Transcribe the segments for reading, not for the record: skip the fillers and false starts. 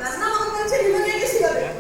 ನನ್ನ ಮಗನ ಮುಂಚೆ ನಿಮಗೆ ಹೇಗೆ ಸಿಗಬೇಕು?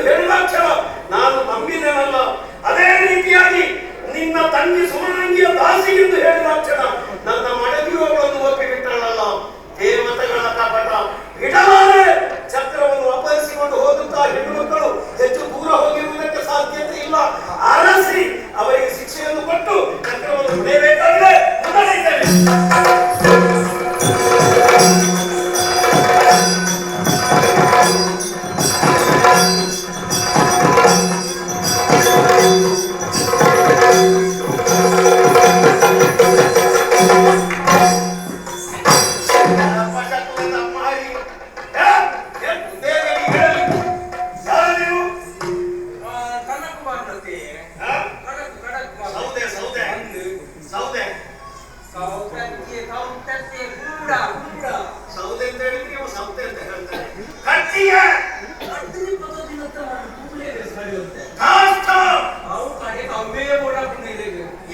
ಎಂದು ಹೇಳಿದಾಕ್ಷಣ ನಾನು ನಂಬಿದೆನಲ್ಲ, ಅದೇ ರೀತಿಯಾಗಿ ನಿನ್ನ ತಂಗಿ ಸುಮನಂಗಿಯ ದಾಸಿ ಎಂದು ಹೇಳಿದಾಕ್ಷಣ ನನ್ನ ಮಡದಿಯವಳನ್ನು ಒಪ್ಪಿಬಿಟ್ಟಳಲ್ಲ. ದೇವತೆಗಳ ಕಪಟ ಇಡಲಾರೆ ಚಕ್ರವನ್ನು ಅಪಹರಿಸಿಕೊಂಡು ಹೋಗುತ್ತಾ ಹೆಣ್ಣು ಮಕ್ಕಳು ಹೆಚ್ಚು ದೂರ ಹೋಗಿರುವುದಕ್ಕೆ ಸಾಧ್ಯತೆ ಇಲ್ಲ. ಅರಸಿ ಅವರಿಗೆ ಶಿಕ್ಷೆಯನ್ನು ಕೊಟ್ಟು ಚಕ್ರವನ್ನು ಹೊಡೆಯಬೇಕಾಗಿದೆ. ಮೊದಲಿದ್ದೇವೆ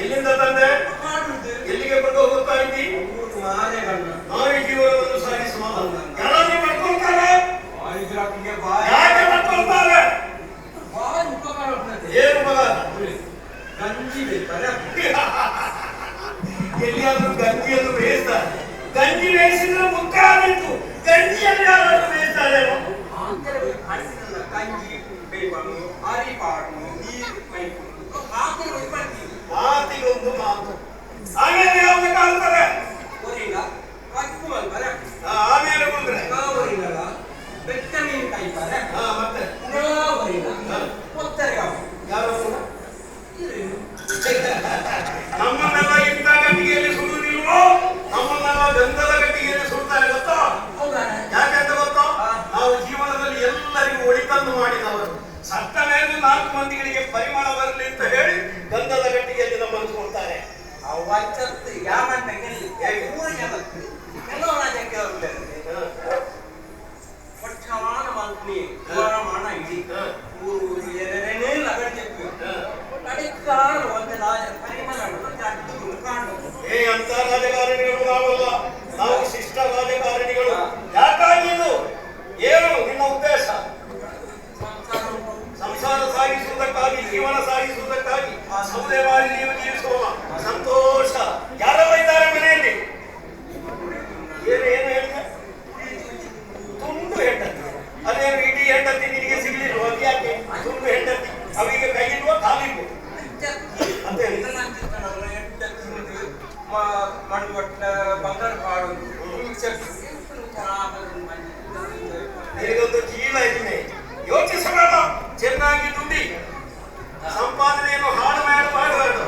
ಎಲ್ಲಿಂದ ತಂದೆ? ಎಲ್ಲಿಗೆ ಕೊಂಡು ಹೋಗುತ್ತಾ ಇದ್ದಿ? ನಾವೇ ಜೀವನವನ್ನು ಸಾಗಿಸುವ ಯಾರಾದ್ರೂ ಮಾಡ್ಕೊಳ್ತಾರೆ? ಯಾಕೆ ಮಾಡ್ಕೊಳ್ತಾರೆ? ಏನು ಮಗ ಗಂಜಿ ಬೇಕಾರೆ ಎಲ್ಲಿಯಾದ್ರೂ ಗಂಜಿಯನ್ನು ಬೇಯಿಸ್ತಾರೆ. ಗಂಜಿ ಬೇಯಿಸಿದ್ರೆ ಮುಖ್ಯ ಆಗಿತ್ತು. ಗಂಜಿಯಲ್ಲಿ ಯಾರಾದ್ರೂ ಬೇಯಿಸ್ತಾರೆ? ಮಾತಿಗೊಂದು ಮಾತು. ಆಮೇಲೆ ಯಾವಾಗ ಕಾಣ್ತಾರೆ? ಆಮೇಲೆ ಬಂದ್ರೆ ಮತ್ತೆ ಯಾರು ನಮ್ಮನ್ನೆಲ್ಲ ಇಂಥ ಗಟ್ಟಿಗೆಯಲ್ಲಿ ಸುಡುವುದಿಲ್ವೋ? ನಮ್ಮನ್ನೆಲ್ಲ ಗಂಧದ ಗಟ್ಟಿಗೆಯಲ್ಲಿ ಸುಡ್ತಾರೆ ಗೊತ್ತಾ? ಯಾಕೆಂತ ಗೊತ್ತಾ? ನಾವು ಜೀವನದಲ್ಲಿ ಎಲ್ಲರಿಗೂ ಒಳಿತನ್ನು ಮಾಡಿದವರು. ಸತ್ತ ಮೇಲೆ 4 ಮಂದಿಗಳಿಗೆ ಪರಿಮಳ ಬರಲಿ ಅಂತ ಹೇಳಿ ಗಂಧದ ಗಟ್ಟಿಗೆಯಲ್ಲಿ ನಮ್ಮನ್ನು ಕೊಡ್ತಾರೆ. ಅಂತ ರಾಜಕಾರಣಿಗಳು ನಾವಲ್ಲ, ನಾವು ಶಿಷ್ಟ ರಾಜಕಾರಣಿಗಳು. ಯಾಕಾಗಿ ಇದು? ಏನು ನಿನ್ನ ಉದ್ದೇಶ? ಸಂಸಾರ ಸಾಗಿಸುವುದಕ್ಕಾಗಿ, ಜೀವನ ಸಾಗಿಸುವುದಕ್ಕಾಗಿ ಸೌದೆ ಮಾಡಿ ನೀವು ಜೀವಿಸುವ ಸಂತೋಷ. ಯಾರೆಲ್ಲ ಇದ್ದಾರೆ ಮನೆಯಲ್ಲಿ? ಏನು ಹೇಳಿದೆ? ತುಂಡು ಹೆಂಡತಿ. ಅದೇನು ಇಡೀ ಹೆಂಡತಿ ನಿನಗೆ ಸಿಗಲಿಲ್ಲ? ಅದು ಯಾಕೆ ತುಂಡು ಹೆಂಡತಿ? ಅವಿಗೆ ಕೈಯಿಲ್ವ ಕಾಲಿಲ್ವ ಅಂತ ಹೇಳಿ ನಿನಗೊಂದು ಜೀವ ಇದೀನಿ. ಯೋಚಿಸಬೇಡ. ಚೆನ್ನಾಗಿ ದುಡ್ಡಿ ಸಂಪಾದನೆಯನ್ನು ಹಾಳು ಮಾಡಬಾರದು.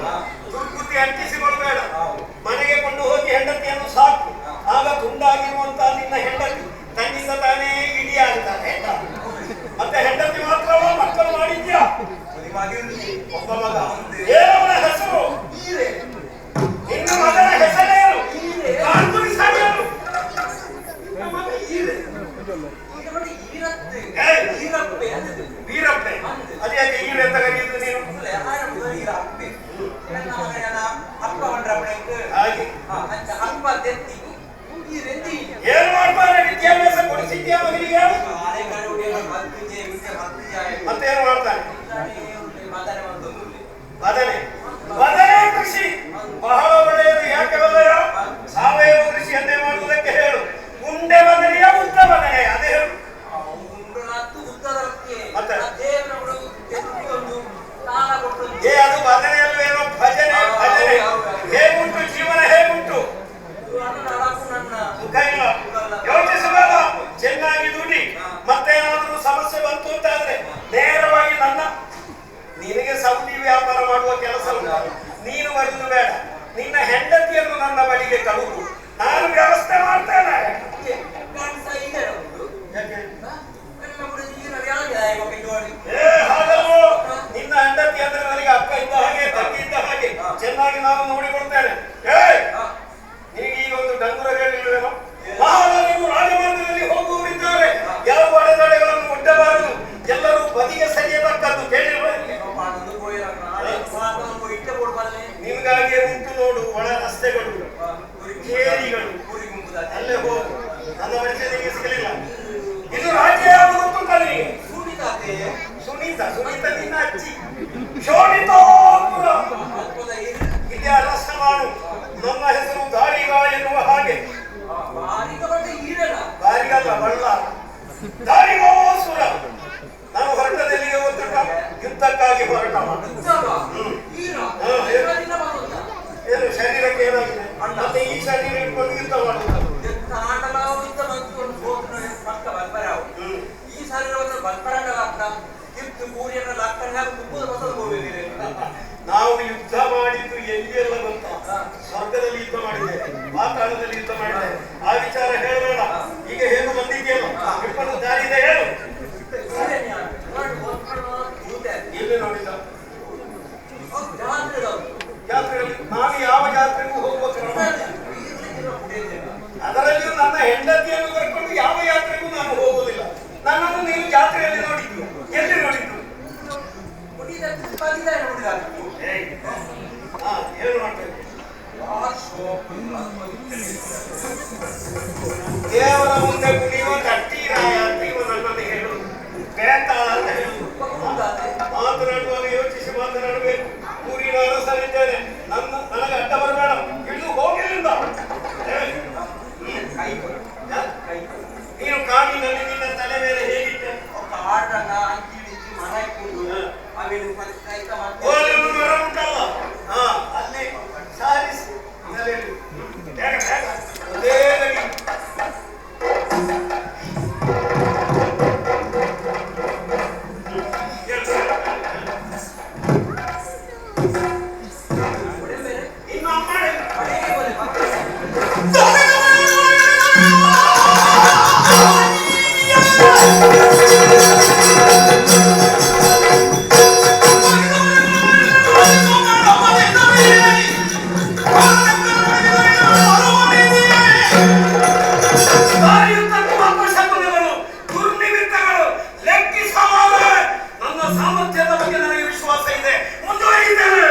ದುರ್ಬುದ್ಧಿ ಅಂಟಿಸಿಕೊಳ್ಬೇಡ. ಮನೆಗೆ ಕೊಂಡು ಹೋಗಿ ಹೆಂಡತಿಯನ್ನು ಸಾಕು. ಆಗ ತುಂಡಾಗಿರುವಂತಹ ನಿನ್ನ ಹೆಂಡತಿ ತನ್ನಿಂದ ತಾನೇ ಇಡೀ ಆಗ್ತಾನೆ. ಮತ್ತೆ ಹೆಂಡತಿ ಮಾತ್ರವ ಮಕ್ಕಳು ಮಾಡಿದ್ಯಾ? ಒಬ್ಬ ಮಗ. ಏನವನ ಹೆಸರು? ನಿನ್ನ ಮಗನ ಹೆಸರೇನು? ವೀರಪ್ಪೆ. ಅದ್ಯಾಕೆ ಈರೆ ಅಂತ ಕರೆಯುವುದು ನೀನು? ಏನು ಮಾಡ್ತಾರೆ? ವಿದ್ಯಾಭ್ಯಾಸ ಕೊಡಿಸಿದ್ಯಾ ಮಗನಿಗೆ? ಮತ್ತೇನು ಮಾಡ್ತಾನೆ? ಬದನೆ ಕೃಷಿ ಬಹಳ ಒಳ್ಳೆಯದು. ಯಾಕೆ ಬದನೆಯ? ಸಾವಯವ ಕೃಷಿಯನ್ನೇ ಮಾಡುವುದಕ್ಕೆ ಹೇಳು. ಉಂಡೆ ಬದನೆಯ ಉದ್ದ ಬದನೆ ಅದೇ ಹೇಳು. ಮತ್ತೆ ಅದು ಬದನೆಯಲ್ವೇನೋ ಭಜನೆ. ಹೇಗುಂಟು ಜೀವನ? ಹೇಗುಂಟು? ಸುಖ ಇಲ್ಲ. ಯೋಚಿಸಬೇಡ. ಚೆನ್ನಾಗಿ ದುಡಿ. ಮತ್ತೇನಾದ್ರೂ ಸಮಸ್ಯೆ ಬಂತು ಅಂತಾದ್ರೆ ನೇರವಾಗಿ ನಿನಗೆ ಸೌದಿ ವ್ಯಾಪಾರ ಮಾಡುವ ಕೆಲಸ ಉಂಟು. ನೀನು ಬರುವುದು ಬೇಡ. ನಿನ್ನ ಹೆಂಡತಿಯನ್ನು ನನ್ನ ಬಳಿಗೆ ಕಳುವು. ನಾನು ವ್ಯವಸ್ಥೆ ಮಾಡ್ತೇನೆ. ಹಾಗಲ್ವೋ? ನಿನ್ನ ಹೆಂಡತಿ ಅಂದ್ರೆ ನನಗೆ ಅಕ್ಕ ಇದ್ದ ಹಾಗೆ, ತಂಗಿ ಇದ್ದ ಹಾಗೆ. ಚೆನ್ನಾಗಿ ನಾನು ನೋಡಿಕೊಳ್ತೇನೆ. ನಿನಗೆ ಈಗ ಒಂದು ಡಂಗುರ ಹೇಳಿಲ್ವೇನೋ? ಮಹಾರಾಜರು ರಾಜಮಾರ್ಗದಲ್ಲಿ ಹೋಗುವವರಿದ್ದಾರೆ. ಯಾವ ಅಡೆತಡೆಗಳನ್ನು ಒಡ್ಡಬಾರದು. ಎಲ್ಲರೂ ಬದಿಗೆ ಸರಿಯತಕ್ಕದ್ದು. ಕೇಳಿರುವ ನಿಮಗಾಗಿ ಉಂಟು ನೋಡು ಒಳ ರಸ್ತೆಗಳು, ಕೇರಿಗಳು. ಅಲ್ಲೇ ಹೋಗು. ನನ್ನ ಮನುಷ್ಯನಿಗೆ ಸಿಗಲಿಲ್ಲ. ಇದು ರಾಜ್ಯ ಯಾವುದು ಗೊತ್ತುಂಟ ನಿನಗೆ? ನಾನು ಹೊರಟದಲ್ಲಿಗೆ ಗೊತ್ತುಂಟ, ಯುದ್ಧಕ್ಕಾಗಿ ಹೊರಟವ. ಏನು ಶರೀರಕ್ಕೆ ಏನಾಗಿದೆ? ಮತ್ತೆ ಈ ಶರೀರ ಇಟ್ಕೊಂಡು ಯುದ್ಧ ಮಾಡುವುದು. ಈ ಶರೀರವನ್ನು ಬರ್ಪರಂಗಲಾಗ್ತ ಕಿತ್ತು ಕೂರಿಯನ್ನು ಲಾಗ್ತಾನೆ ನಾವು ಯುದ್ಧ ಮಾಡಿದ್ದು ಎಲ್ಲಿಯೆಲ್ಲ ಗೊತ್ತ? ಸ್ವರ್ಗದಲ್ಲಿ ಯುದ್ಧ ಮಾಡಿದ್ದೇವೆ, ಪಾತಾಳದಲ್ಲಿ ಯುದ್ಧ ಮಾಡಿದ್ದೇವೆ. ಆ ವಿಚಾರ ಹೇಳಬೇಡ. ಈಗ ಹೇಗೂ ಬಂದಿದೆಯಲ್ಲ, ಇಟ್ಕೊಂಡು ದಾರಿ ಇದೆ, ಹೇಳು. ಎಲ್ಲಿ ನೋಡಿದ ಜಾತ್ರೆಯಲ್ಲಿ? ನಾನು ಯಾವ ಜಾತ್ರೆಗೂ ಹೋಗ್ಬೇಕು. ಅದರಲ್ಲಿಯೂ ನನ್ನ ಹೆಂಡತಿಯನ್ನು ಕರ್ಕೊಂಡು ಯಾವ ಯಾತ್ರೆಗೂ ನಾನು ಹೋಗುವುದಿಲ್ಲ. ನನ್ನನ್ನು ನೀನು ಜಾತ್ರೆಯಲ್ಲಿ ನೋಡಿದ್ದು, ಎಲ್ಲಿ ನೋಡಿದ್ದು? ಏನು ಮಾಡ್ತೇವೆ? ದೇವರ ಮುಂದೆ ಕುಣಿಯುವ ಕಟ್ಟಿರಾಯ ನೀವು ನನ್ನನ್ನು ಹೇಳು, ಬೇತಾಳ ಅಂತ ಹೇಳು. ಮಾತನಾಡುವಾಗ ಯೋಚಿಸಿ ಮಾತನಾಡಬೇಕು. ಊರಿನ ಅರಸನಿದ್ದೇನೆ, ನನಗೆ ಅಡ್ಡ ಬರಬೇಡ. ಇಳಿದು ಹೋಗಿಲ್ಲಿಂದ. ನೀನು ಕಾಡಿನಲ್ಲಿ ನಿನ್ನ ತಲೆ ಮೇಲೆ ಹೇಗಿದ್ದೆ? ಮರ ಉಂಟಲ್ಲ, ಅಲ್ಲಿ ಸಾರಿಸಿ ಬೇಗ ಬೇಗ ಅದೇ ನಡಿ. ಇನ್ನು ಅಮ್ಮ ಸಾಮರ್ಥ್ಯದ ಬಗ್ಗೆ ನನಗೆ ವಿಶ್ವಾಸ ಇದೆ. ಮುಂದುವರಿಯುತ್ತೇನೆ.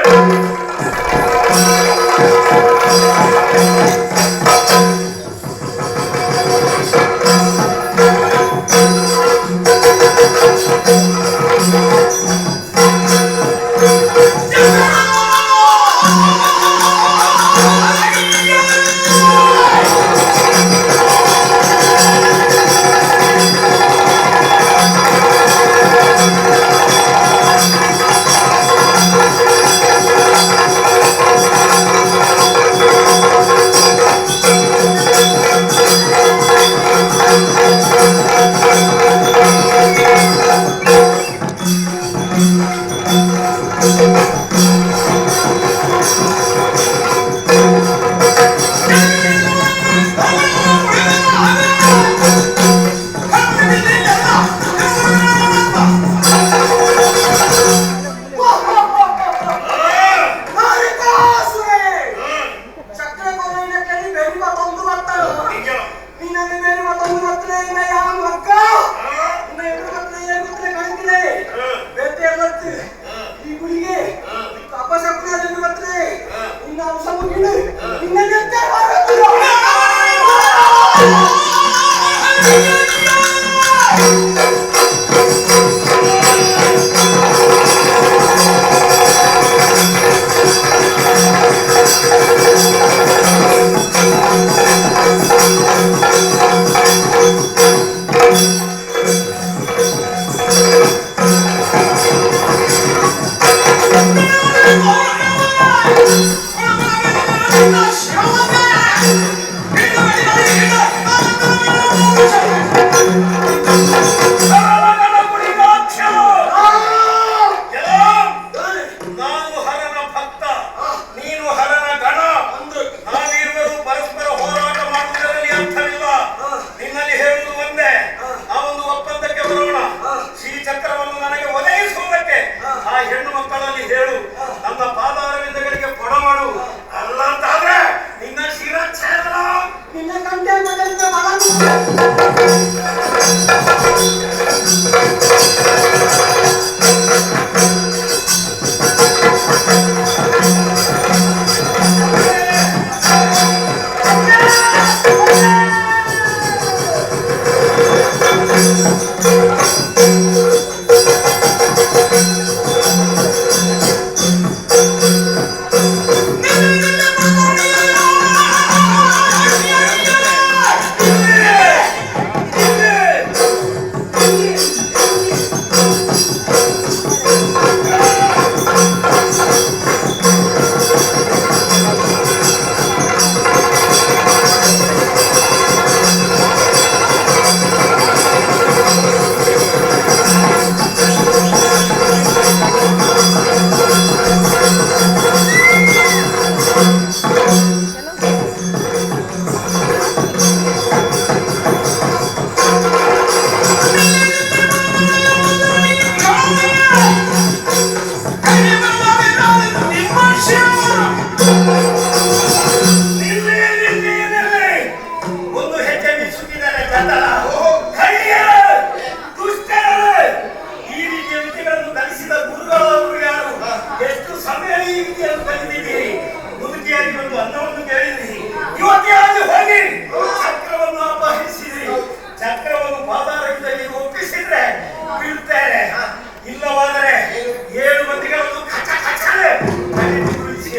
ಬೀಳ್ತೇನೆ. ಇಲ್ಲವಾದರೆ 7 ಮಂದಿಗಳನ್ನು ಕಚ ಕಚನೆ ತುಳಿಸಿ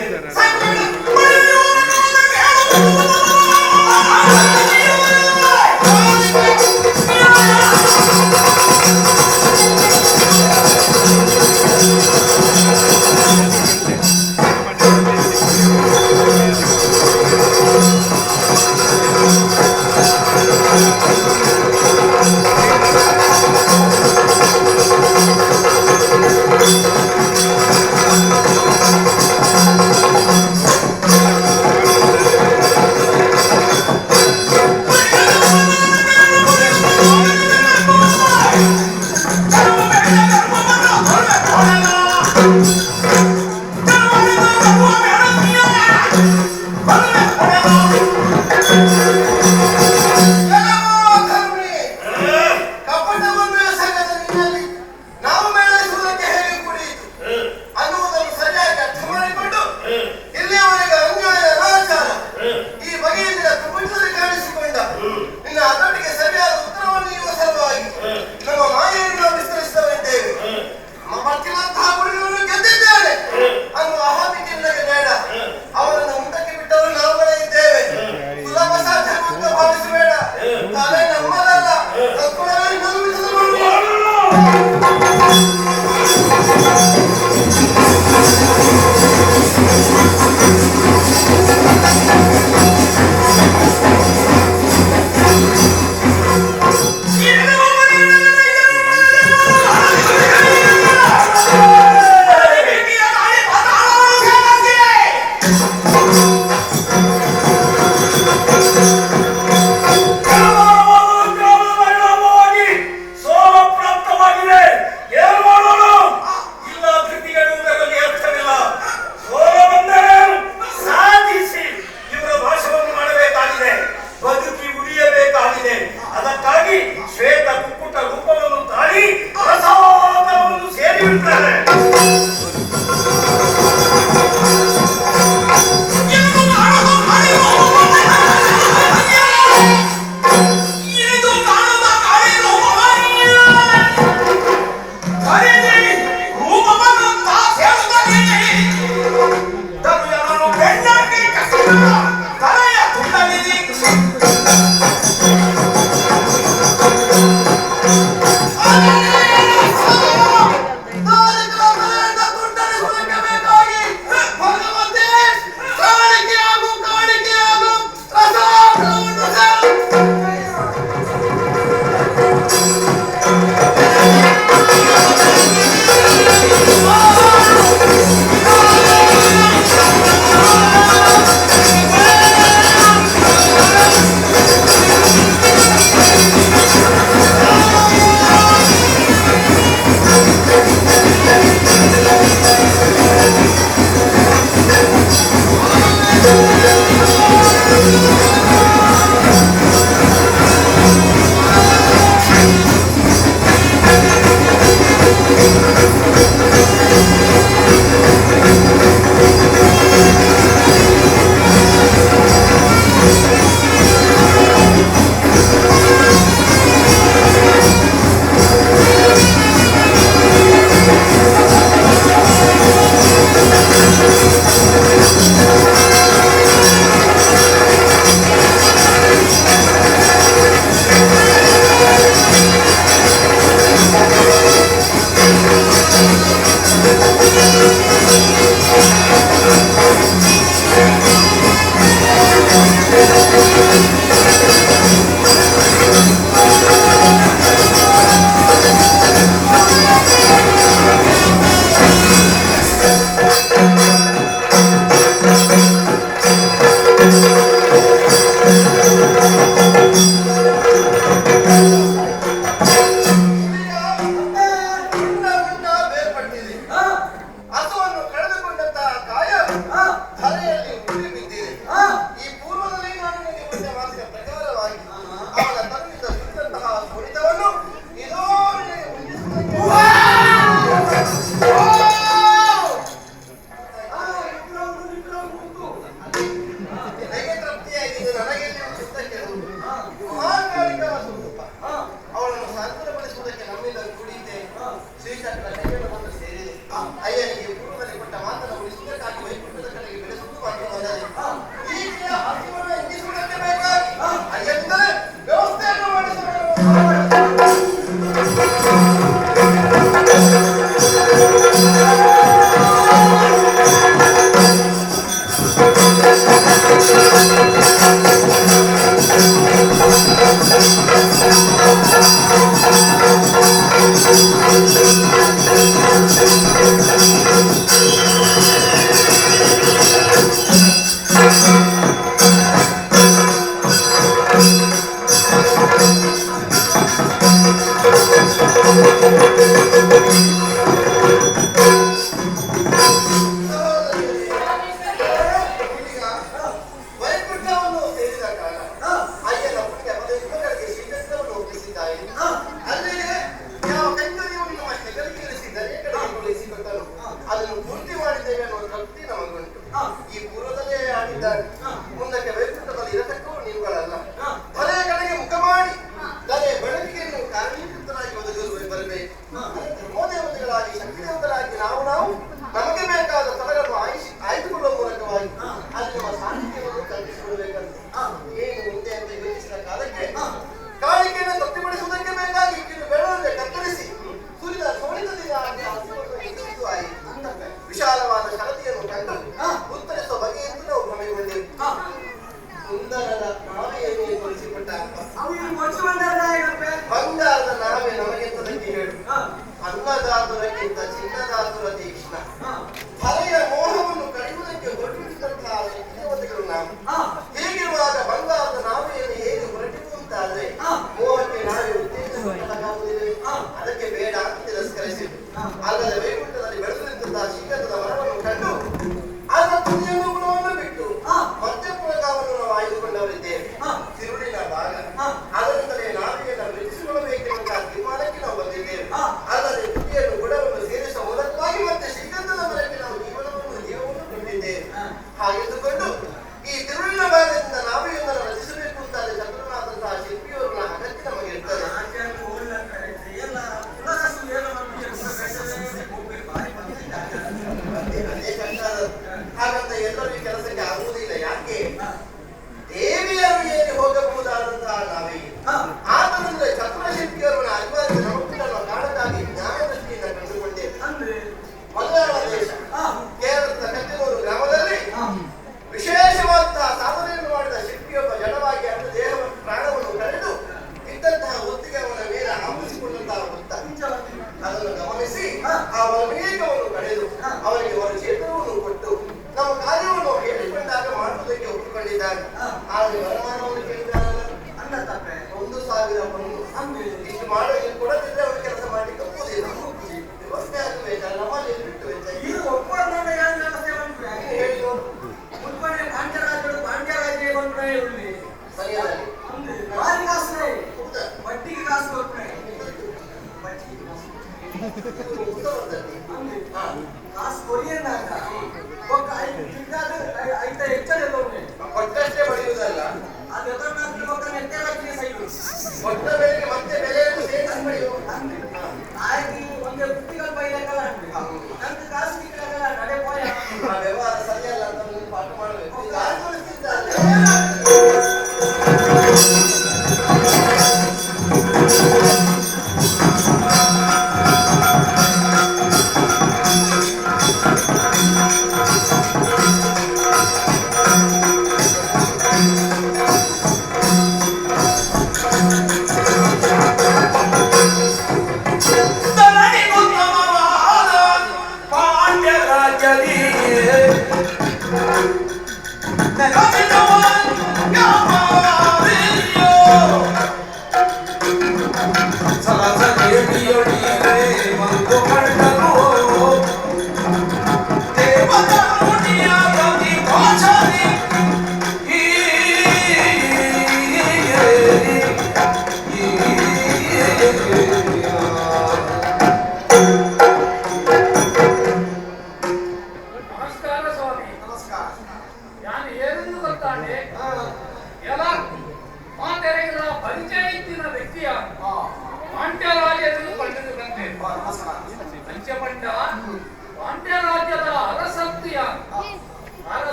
ಮುಂದಕ್ಕೆ ವೈಕುಂಠದಲ್ಲಿ ಇರತಕ್ಕೂ ನೀವುಗಳಲ್ಲ. ತಲೆ ಕಡೆಗೆ ಮುಖ ಮಾಡಿ ತಲೆ ಬೆಳಕಿಗೆ ನೀವು ಕಾರಣೀಕೃತರಾಗಿ ಬರಬೇಕು. ಧರ್ಮೋದೇವತೆಗಳಾಗಿ ಶಕ್ತಿವಂತರಾಗಿ ನಾವು ನಮಗೆ ಬೇಕಾದ ಸ್ಥಳಗಳನ್ನು ಆಯ್ದುಕೊಳ್ಳುವ ಮೂಲಕವಾಗಿ ಅಲ್ಲಿ ನಮ್ಮ ಸಾಹಿತ್ಯವನ್ನು ಕಲ್ಪಿಸಿಕೊಳ್ಬೇಕಂತ ಏನು ಮುಂದೆ ಅಂತ ಯೋಚಿಸಿದ ಕಾಲಕ್ಕೆ ಕಾಣಿಕೆಯನ್ನು ತೃಪ್ತಿಪಡಿಸುವುದಕ್ಕೆ ಬೇಕಾಗಿ ಇನ್ನು ಬೆಳವಣಿಗೆ ಕತ್ತರಿಸಿ ಸುರಿದ ಸೋಳಿತದಿಂದ ವಿಶಾಲವಾದ ಶರತಿಯನ್ನು ಕಂಡು ಉತ್ತರಿಸುವ ಬಗೆಯನ್ನು ನಾವು ಭ್ರಮೆಗೊಂಡೆವು. ಸುಂದರದ ನಾವೆಯನ್ನು ತೋರಿಸಿಕೊಟ್ಟ ಬಂಗಾರದ ನಾವೇ ನಮಗೆಂತದಕ್ಕೆ ಹೇಳು. ಅನ್ನದಾತುರಕ್ಕಿಂತ ಚಿನ್ನದಾತುರ ತೀಕ್ಷ್ಣ ಹಳೆಯ ಮೋಹವನ್ನು ಕಳೆಯುವುದಕ್ಕೆ ಹೊರಟಿಸಿದಂತಹ ದೇವತೆಗಳು ನಾವು. ಹೀಗಿರುವಾಗ ಬಂಗಾರದ ನಾವೆಯನ್ನು ಹೇಗೆ ಹೊರಟಿರುವಂತಾದ್ರೆ ಮೋಹಕ್ಕೆ ನಾವೇ ಉತ್ತೇಜಿಸುವುದಿಲ್ಲ. ಅದಕ್ಕೆ ಬೇಡ ತಿರಸ್ಕರಿಸಿತು. ಅಲ್ಲದೆ ವೈಕುಂಠದಲ್ಲಿ ಬೆಳೆದು ನಿಂತಹ ಶ್ರೀಗಂಧದ ಮರವನ್ನು ಕಂಡು ಅದರ ತುದಿಯನ್ನು ಗುಣವನ್ನು ಬಿಟ್ಟು ಮಧ್ಯಪುರಗಾವನ್ನು ನಾವು ಆಯ್ದುಕೊಂಡವರಿದ್ದೇವೆ. ತಿರುಳಿನ ಭಾಗ ಅದರಿಂದಲೇ ನಾವೆಯನ್ನು ವೃದ್ಧಿಸಿಕೊಳ್ಳಬೇಕೆನ್ನುವಂತಹ ತೀರ್ಮಾನಕ್ಕೆ ನಾವು ಬಂದಿದ್ದೇವೆ. ಅಲ್ಲದೆ ತುದಿಯನ್ನು ಗುಣವನ್ನು ಸೇರಿಸುವ ಮೂಲಕವಾಗಿ ಮತ್ತೆ ಶ್ರೀಗಂಧದ ಮರಕ್ಕೆ ನಾವು ಜೀವವನ್ನು ಕೊಟ್ಟಿದ್ದೇವೆ. ಹಾಗೆಂದುಕೊಂಡು ಈ ತಿರುಳಿನ ಭಾಗದಿಂದ ನಾವೆಯನ್ನು ರಚಿಸಬೇಕು ಅಂತಾದ್ರೆ ಚತುರನಾದಂತಹ ಶಿಲ್ಪಿಯವರ ಅಗತ್ಯ ನಮಗೆ ಇರ್ತದೆ. ಹಾಗಂತ ಎಲ್ಲರೂ ಈ ಕೆಲಸಕ್ಕೆ ಆಗುವುದಿಲ್ಲ. ಯಾಕೆ? ದೇವಿಯರು ಹೇಗೆ ಹೋಗಬಹುದಾದಂತಹ ನಾವೇ ಆದ್ದರಿಂದ ಚತುರ ಶಿಲ್ಪಿಯವರನ್ನ ಅನಿವಾರ್ಯ ನಮಗುಂಟನ್ನು ಕಾರಣಕ್ಕಾಗಿ ಜ್ಞಾನ ದೃಷ್ಟಿಯಿಂದ ಕಂಡುಕೊಂಡೇವೆ. ಮಲಯಾಳ ದೇಶ ಕೇರಳದ ಕಟ್ಟೆನೂರು ಗ್ರಾಮದಲ್ಲಿ ವಿಶೇಷವಾದಂತಹ ಸಾಧನೆಯನ್ನು ಮಾಡಿದ ಶಿಲ್ಪಿಯೊಬ್ಬ ಜಡವಾಗಿ ಅವನ ದೇಹವನ್ನು ಪ್ರಾಣವನ್ನು ಕಳೆದು ಇದ್ದಂತಹ ಹೊತ್ತಿಗೆ ಅವನ ಮೇಲೆ ಆವರಿಸಿಕೊಂಡಂತಹ ಹೊತ್ತ ಅದನ್ನು ಗಮನಿಸಿ ಆ ವಿವೇಕವನ್ನು ಕಳೆದು ಅವನಿಗೆ ಅವರ ಚೇತನವನ್ನು ಕೊಟ್ಟು ನಮ್ಮ ಕಾರ್ಯವನ್ನು ಹೇಳಿಕೊಂಡಾಗ ಮಾಡುವುದಕ್ಕೆ ಒಪ್ಪಿಕೊಂಡಿದ್ದಾರೆ. ಆದರೆ ವರಮಾನವನ್ನು ಕೇಳಿದಾರಲ್ಲ, 1,000 ಪೌಂಡು ಇಷ್ಟು ಮಾಡೋಕೆ ಕೊಡದಿದ್ರೆ ಅವನು ಕೆಲಸ ಮಾಡಲಿಕ್ಕೆ ಒಪ್ಪುವುದಿಲ್ಲ. ವ್ಯವಸ್ಥೆ ಆಗಬೇಕಲ್ಲ, ನಮ್ಮಲ್ಲಿ ಬಿಟ್ಟು ವೆಚ್ಚ ಸರಿಯಾಗಿ ಬಟ್ಟಿಗೆ ಕಾಸು ಕಾಸು ಕೊರಿಯನ್ನಾಗ ಕೊಟ್ಟಷ್ಟೇ ಪಡೆಯುವುದಲ್ಲ, ಅದು ಕೊಟ್ಟ ಬೆಲೆಗೆ ಮತ್ತೆ ಬೆಲೆಯನ್ನು ಸೇರಿಸಿ ಪಡೆಯುವ ಆಯ್ತು. ಒಂದು ಪುಟ್ಟಿಗಳು ಬೈದಾಗಲ್ಲ ನಂದು ಕಾಸು ಸಿಕ್ಕಾಗಲ್ಲ ನಡೆ ಪೋಯ ಆ ವ್ಯವಹಾರ ಸರಿಯಲ್ಲ ಅಂತ ಒಂದು ಪಾಠ ಮಾಡಬೇಕು.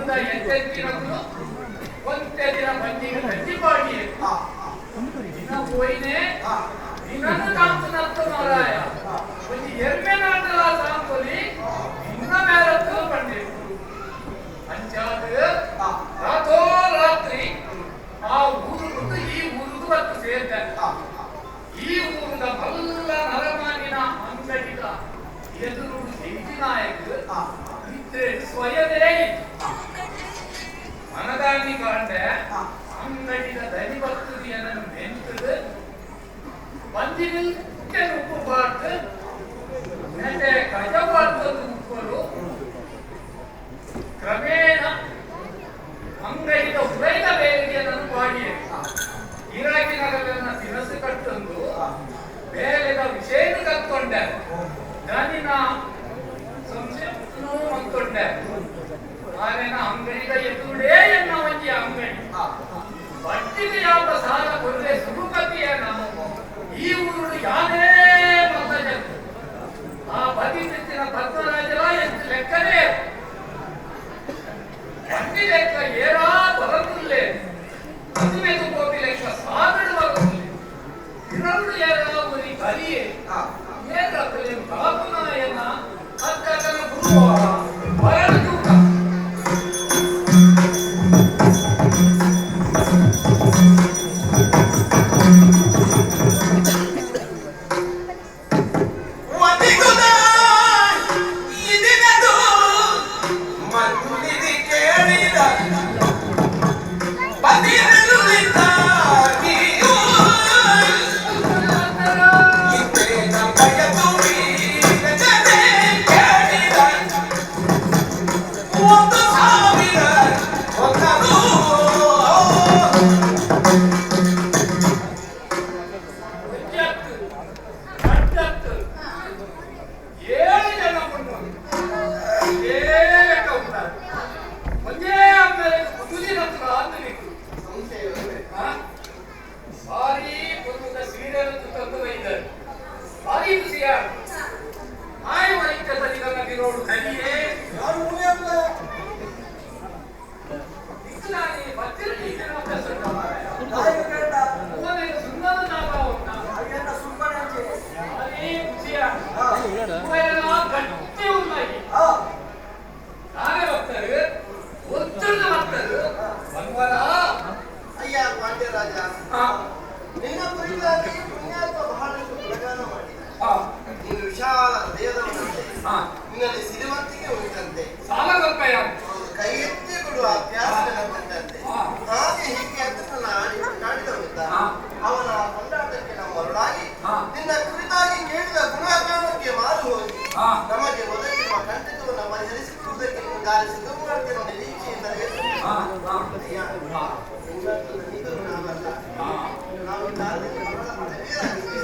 ಒಂದ ಎಂಟೆಂಟಿನಗಳು ಒಂದೇ ದಿನ ಬಂದಿಗೆ ಗಟ್ಟಿಪಾಡಿ ದಿನ ಹೋಯ್ನೆ ದಿನದ ಕಾಂತನತ್ತು ಮಾರಾಯ ಒಂದು ಎಮ್ಮೆ ನಾಟಲ ಸಾಂಪಲಿ ಇನ್ನ ಮೇಲತ್ತು ಬಂದೆ ಅಂಚಾದ ರಾತ್ರಿ ಆ ಊರು ಬಿಟ್ಟು ಈ ಊರಿಗೂ ಬತ್ತು ಸೇರ್ತೆ ಈ ಊರಿನ ಬಲ್ಲ ನರಮಾನಿನ ಅಂಗಡಿಗ ಎದುರು ನಾಯಕ ಇದ್ರೆ ಸ್ವಯದೇ ಮನದಾನಿ ಕಾಂಡೆ ಅಂಗಡಿಗ ದನಿ ಬರ್ತದೆ ಅನ್ನನ್ನು ನೆಂತದು ಬಂದಿನಿಲ್ ಉಪ್ಪು ಪಾಟ್ ನೆಟ್ಟೆ ಕಜ ಪಾಡ್ತದ್ದು ಉಪ್ಪರು ಕ್ರಮೇಣ ಅಂಗಡಿಗ ಉರೈದ ಬೇಲಿಗೆಯನ್ನು ಬಾಡಿಯೇ ಇರಾಕಿ ನಗರನ್ನ ತಿನಸು ಕಟ್ಟೊಂದು ಬೇಲೆದ ವಿಷಯ ಕತ್ಕೊಂಡೆ ದನಿನ ಸಂಶಯನೂ ಅಂದ್ಕೊಂಡೆ ಆಮೇನ ಅಂಗಡಿಗ ಎದುರೇ ಎನ್ನ ಒಂಜಿ ಅಂಗಡಿ ಬಡ್ಡಿಗೆ ಯಾವ ಸಾಲ ಕೊಡದೆ ಸುಖಪತಿಯ ನಾವು ಈ ಊರು ಯಾರೇ ಮಲ್ಲ ಆ ಬದಿ ತಿತ್ತಿನ ಪದ್ಮರಾಜರ ಎಷ್ಟು ಲೆಕ್ಕನೇ ಬಡ್ಡಿ ಲೆಕ್ಕ ಏರಾ ಬರದಿಲ್ಲೇ ಮದುವೆದು ಕೋಟಿ ಲೆಕ್ಕ ಸಾಗಡು ಬರದಿಲ್ಲ ಇನ್ನೊಂದು ಯಾರಾವರಿ ಕಲಿಯೇ ಏಕಲೆ ಬಾಪುನಾಯನ ಅಕ್ಕನ ಗುರುವ ಬರದು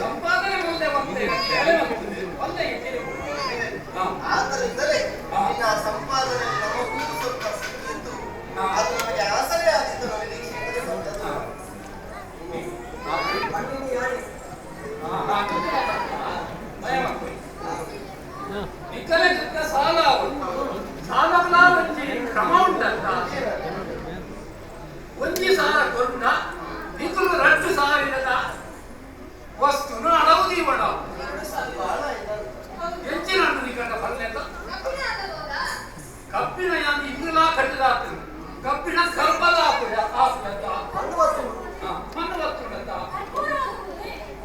ಸಂಪಾದನೆ ಮುಂದೆ ಆದ್ದರಿಂದಲೇ ಸಂಪಾದನೆ ನಮಗೂ ಸ್ವಲ್ಪ ಸಿಕ್ಕಿದ್ದು ಅದು ನಮಗೆ ಆಸರೆ ಆದಿತ್ತು ನಮ್ಮ ನಿರೀಕ್ಷೆಯಿಂದಲೇ ಬಂದದ್ದು. ಸಾಲ ಸಾಲಗಳ ಒಂಜಿ ಕ್ರಮ ಉಂಟಂತ ಒಂಜಿ ಸಾಲ ಕೊಟ್ಟ ನಿಖಲು ರಟ್ಟು ಸಾರಿದ ವಸ್ತುನು ಅಳವುದಿ ಬಡ ಹೆಚ್ಚಿನ ನಿಕಟ ಬಲ್ಲೆತ ಕಬ್ಬಿನ ಯಾಂದು ಇನ್ನುಲ ಕಟ್ಟದಾತು ಕಬ್ಬಿನ ಕರ್ಬದ ಆಪುತ್ತ ಮಣ್ಣು ಬರ್ತುಂಡಂತ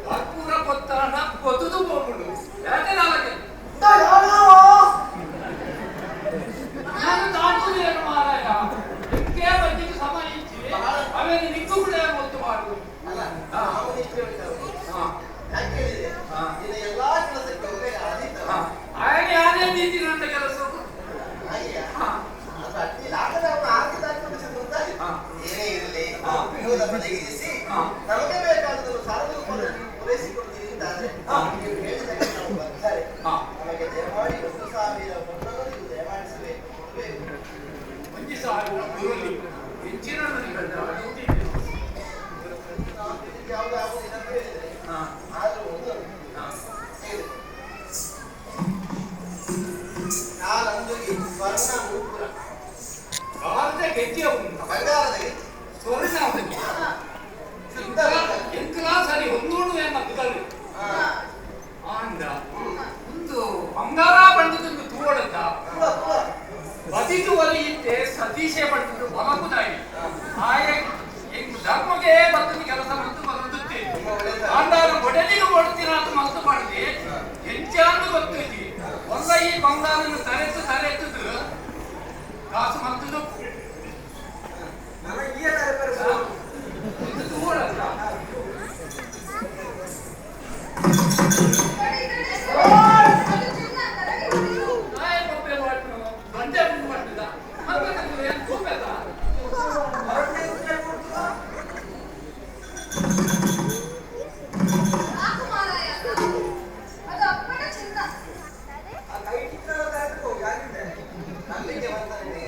ಕರ್ಪೂರ ಕೊತ್ತಾನ ಕೊತ್ತದು ಹೋಗ್ಬಿಡು ಯಾಕೆ ನಾಲ್ಕೆ ನಾನು ತಾಟುದೇನು ಮಾರಾಯ ನಿಮಗೆ ಬಡ್ಡಿಗೆ ಸಮಯ ಇಚ್ಚಿ ಆಮೇಲೆ ನಿಕ್ಕು ಕೂಡ ಒತ್ತು ಮಾಡುದು ಯಾಕೆ ಹೇಳಿದೆ ನಿನ್ನ ಎಲ್ಲಾ ಕೆಲಸಕ್ಕೆ ಒಮ್ಮೆ ಆದಿತ್ತು ಹಾಗೆ ಯಾರೇ ನೀತಿ ನನ್ನ ಕೆಲಸ ಅದು ಅಡ್ಡಿಲ್ಲ ಆದರೆ ಅವನು ಏನೇ ಇರಲಿ ವಿನೋದ ಬದಗಿಸಿ ನಮಗೆ ಬೇಕಾದದನ್ನು ಸಾರ್ವಜನಿಕವಾಗಿ ಪೂರೈಸಿಕೊಡ್ತೀವಿ ಅಂತಾದ್ರೆ ನೀವು ಹೇಳಿದ ನಾವು ಬರ್ತಾರೆ ನಮಗೆ ದಯಮಾಡಿ 1,000 ಹೊನ್ನನ್ನು ನೀವು ದಯಮಾಡಿಸಬೇಕು ಕೊಡಬೇಕು 1,000 ಹೆಚ್ಚಿನ ಯಾವುದು ಆಗುವುದಿಲ್ಲ ಹೇಳಿದ್ರೆ ಆದ್ರೂ ಒಂದು ಕಾಲಂದುಗಿ ಸ್ವರ್ಣ ನೂಪುರ ಗೆಜ್ಜೆ ಉಂಟು, ಬಂಗಾರದ ಗೆಜ್ಜೆ. ಸ್ವರ್ಣ ಉಂಟು, ಶುದ್ಧ ಬಂಗಾರ. ಎಂಕಲಾ ಸರಿ ಹೊಂದೋಡು ಎನ್ನ ಬುದಲು ಹಾ. ಆಂಡ ಒಂದು ಬಂಗಾರ ಬಂದದ್ದು ತೂವಡದ ಬದಿದು ಒಲಿಯಿತ್ತೆ ಸತೀಶೆ ಪಟ್ಟದ್ದು ಬಲಪುದಾಯಿ ಆಯೆ ಎಂಗು ಧರ್ಮಗೆ ಬರ್ತದ ಕೆಲಸ ಮತ್ತು ಬರುತ್ತದೆ ಆಂಡಾರ ಒಡಲಿಗೆ ಕೊಡ್ತೀರ ಅಂತ ಮಸ್ತು ಮಾಡಿದೆ ಎಂಚಾಂದು ಗೊತ್ತೈತಿ ಒಂದ ಈ ಬಂಗಾರನ್ನು ತರೆತ್ತದು ಕಾಸು ಮತ್ತದು ನಮಗೆ ಈ ತರ ಇದು ತೂವಡದ ಅಲ್ಲಿಗೆ ಬಂದರೆ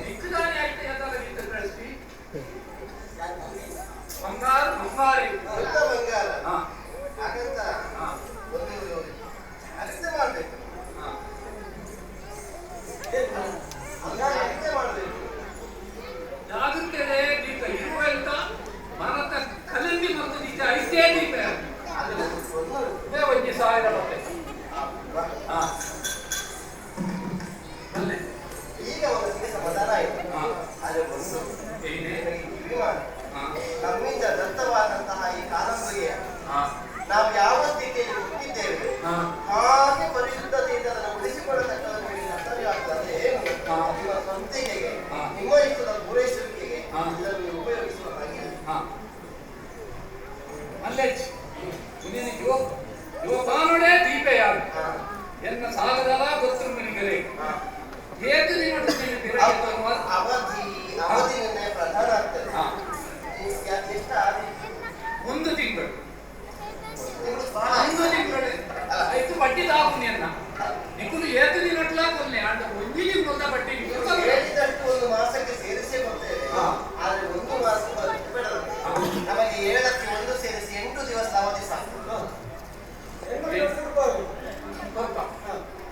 ಬಂಗಾರ ಬಂಗಾರಿ ಶುದ್ಧ ಬಂಗಾರ. ಹಾ ಹಾಗಂತ ಹಾ ಒಂದು ಅಳತೆ ಮಾಡ್ಬೇಕು. ಹಾ ಅಳತೆ ಮಾಡ್ಬೇಕು. ಜಾಗೃತಿಗೆ ದೀಪ ಇರುವಂತ ಭಾರತ ಕಲಿಂದಿ ಮತ್ತು ದೀಪ ಐದೇ ದೀಪ ಅದು ಒಂದು 1,000 ಮತ್ತೆ ಹಾ ಅಲ್ಲೇ ಈಗ ಮನಸ್ಸಿಗೆ ಸಮಾಧಾನ ಆಯಿತು. ಹಾ ಆದರೆ ಒಂದು ಏನೇ ನನಗೆ ಕಿವಿ ಮಾತು. ಹಾ ನಮ್ಮಿಂದ ದತ್ತವಾದಂತಹ ಈ ಕಾದಂಬರಿಯ ಹಾ ನಾವು ಯಾವ ಸ್ಥಿತಿಯಲ್ಲಿ ಹುಟ್ಟಿದ್ದೇವೆ ಹಾ ಹಾಗೆ ಪರಿಶುದ್ಧತೆಯಿಂದ ಅದನ್ನು ಉಳಿಸಿಕೊಳ್ಳತಕ್ಕಂಥ ಕರ್ತವ್ಯ ಆಗ್ತದೆ. ಹಾ. ನಿಮ್ಮ ಸ್ವಂತಿಕೆಗೆ ಹಾ. ನಿಮ್ಮ ಇಷ್ಟದ ಪೂರೈಸುವಿಕೆಗೆ ಹಾ. ಇದನ್ನು ಉಪಯೋಗಿಸುವ ಹಾಗೆ ಹಾ ಅಲ್ಲೇ ನೀನು ಯುವ ಕಾನುಡೆ ದೀಪ ಯಾರು ಹಾ. ಎನ್ನ ಸಾಗದಲ್ಲ ಗೊತ್ತು ನಿನಗಲೇ ಹಾ. ಹೇಗೆ ನೀನು ಅವಧಿ ನಿರ್ಣಯ ಪ್ರಧಾನ ಆಗ್ತದೆ. ಹಾ ಎಷ್ಟು ಆದಿ ಒಂದು ತಿಂಗಳು ನಿಮ್ಗೆ ಬಹಳ ಒಂದು ತಿಂಗಳು ಆಯ್ತು ಬಡ್ಡಿ ತಾಪುನಿಯನ್ನ ನಿಕ್ಕುಲು ಏತು ದಿನಟ್ಲ ಕೊಲ್ಲೆ ಅಂಡ ಒಂಜಿಲಿ ಮೊದಲ ಬಡ್ಡಿ ಹೇಳಿದಷ್ಟು ಒಂದು ಮಾಸಕ್ಕೆ ಸೇರಿಸೇ ಕೊಡ್ತೇವೆ. ಹಾ. ಆದ್ರೆ ಒಂದು ಮಾಸ ಬೇಡ ನಮಗೆ 7ಕ್ಕೆ 1 ಸೇರಿಸಿ 8 ದಿವಸ ಅವಧಿ ಸಾಕು.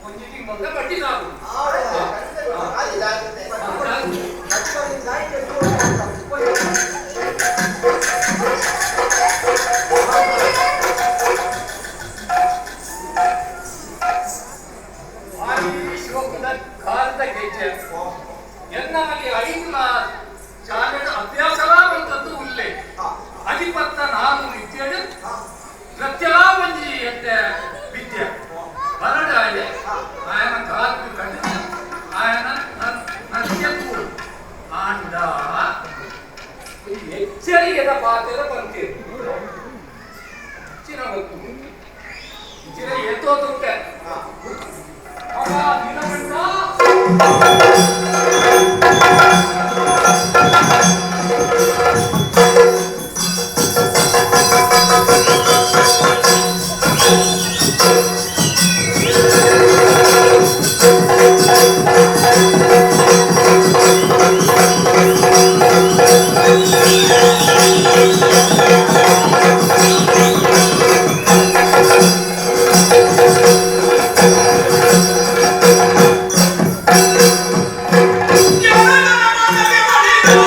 ಒಂಜಿಲಿ ಮೊದಲ ಬಡ್ಡಿ ತಾಪು ಅದು ಜಾಗ್ರತೆ. ಶಿವಕುಲ ಕಾಲದ ಗೆಜ್ಜೆ ಎನ್ನಾಗಿ 5 ಶಾಲೆಯ ಅಭ್ಯಾಸಲ ಬಂದದ್ದು ಉಲ್ಲೆ ಅಧಿಪತ್ತ ನಾನು ವಿದ್ಯೆಡು ಪ್ರತ್ಯಲಾ ಒಂಜಿ ಎತ್ತೆ ವಿದ್ಯೆ ಬರಡು ಆಯ್ದೆ ಆಯನ ಕಾಲು ಕಂಡು ಆಯನ ನೃತ್ಯಕ್ಕೂ ಆಂಡ ಈ ಎಚ್ಚರಿಕೆದ ಪಾತ್ರದ ಬಂತೀರು ಹೆಚ್ಚಿನ ಗೊತ್ತು ಹೆಚ್ಚಿನ ಎತ್ತೋದುಂಟೆ ಅವ ದಿನಗಂಡ Yeah!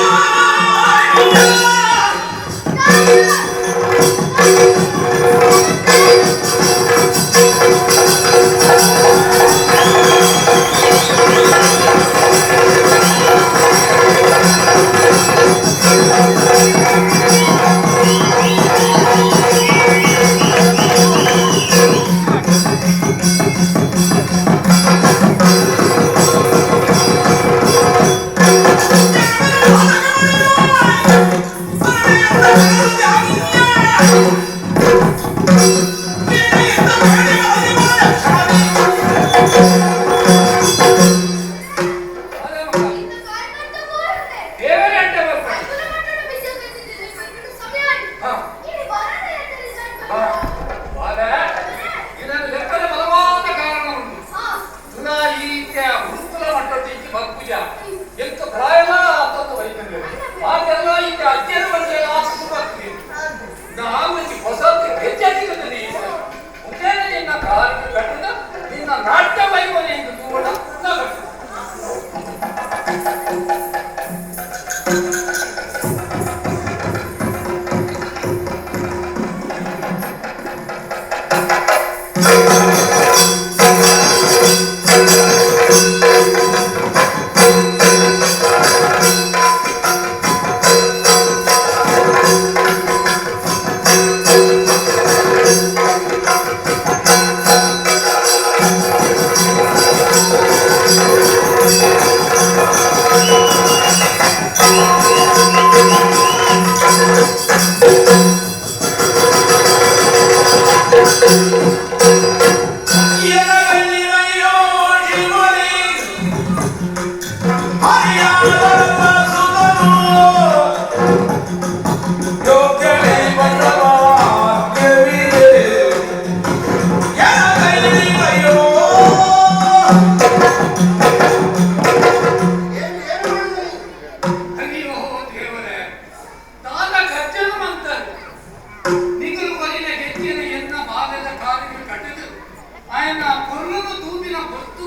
ఆయన కొర్రను తూమిన పొత్తు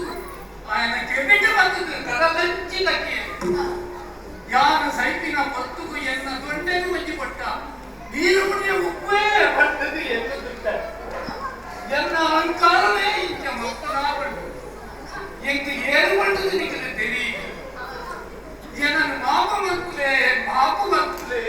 ఆయన కెమిట బతుకు కడలంచిలకి యాన సైపిన పొత్తుకు ఎన్న దొండెను వచ్చి పొట్ట నీరు పుణ్య ఉప్పే పట్టది ఎన్న దుట్ట ఎన్న అలంకారమే ఇంక మొత్తనాపడు ఇంక ఏరు పట్టదు నీకు తెలియదు జనను మాపు మక్కులే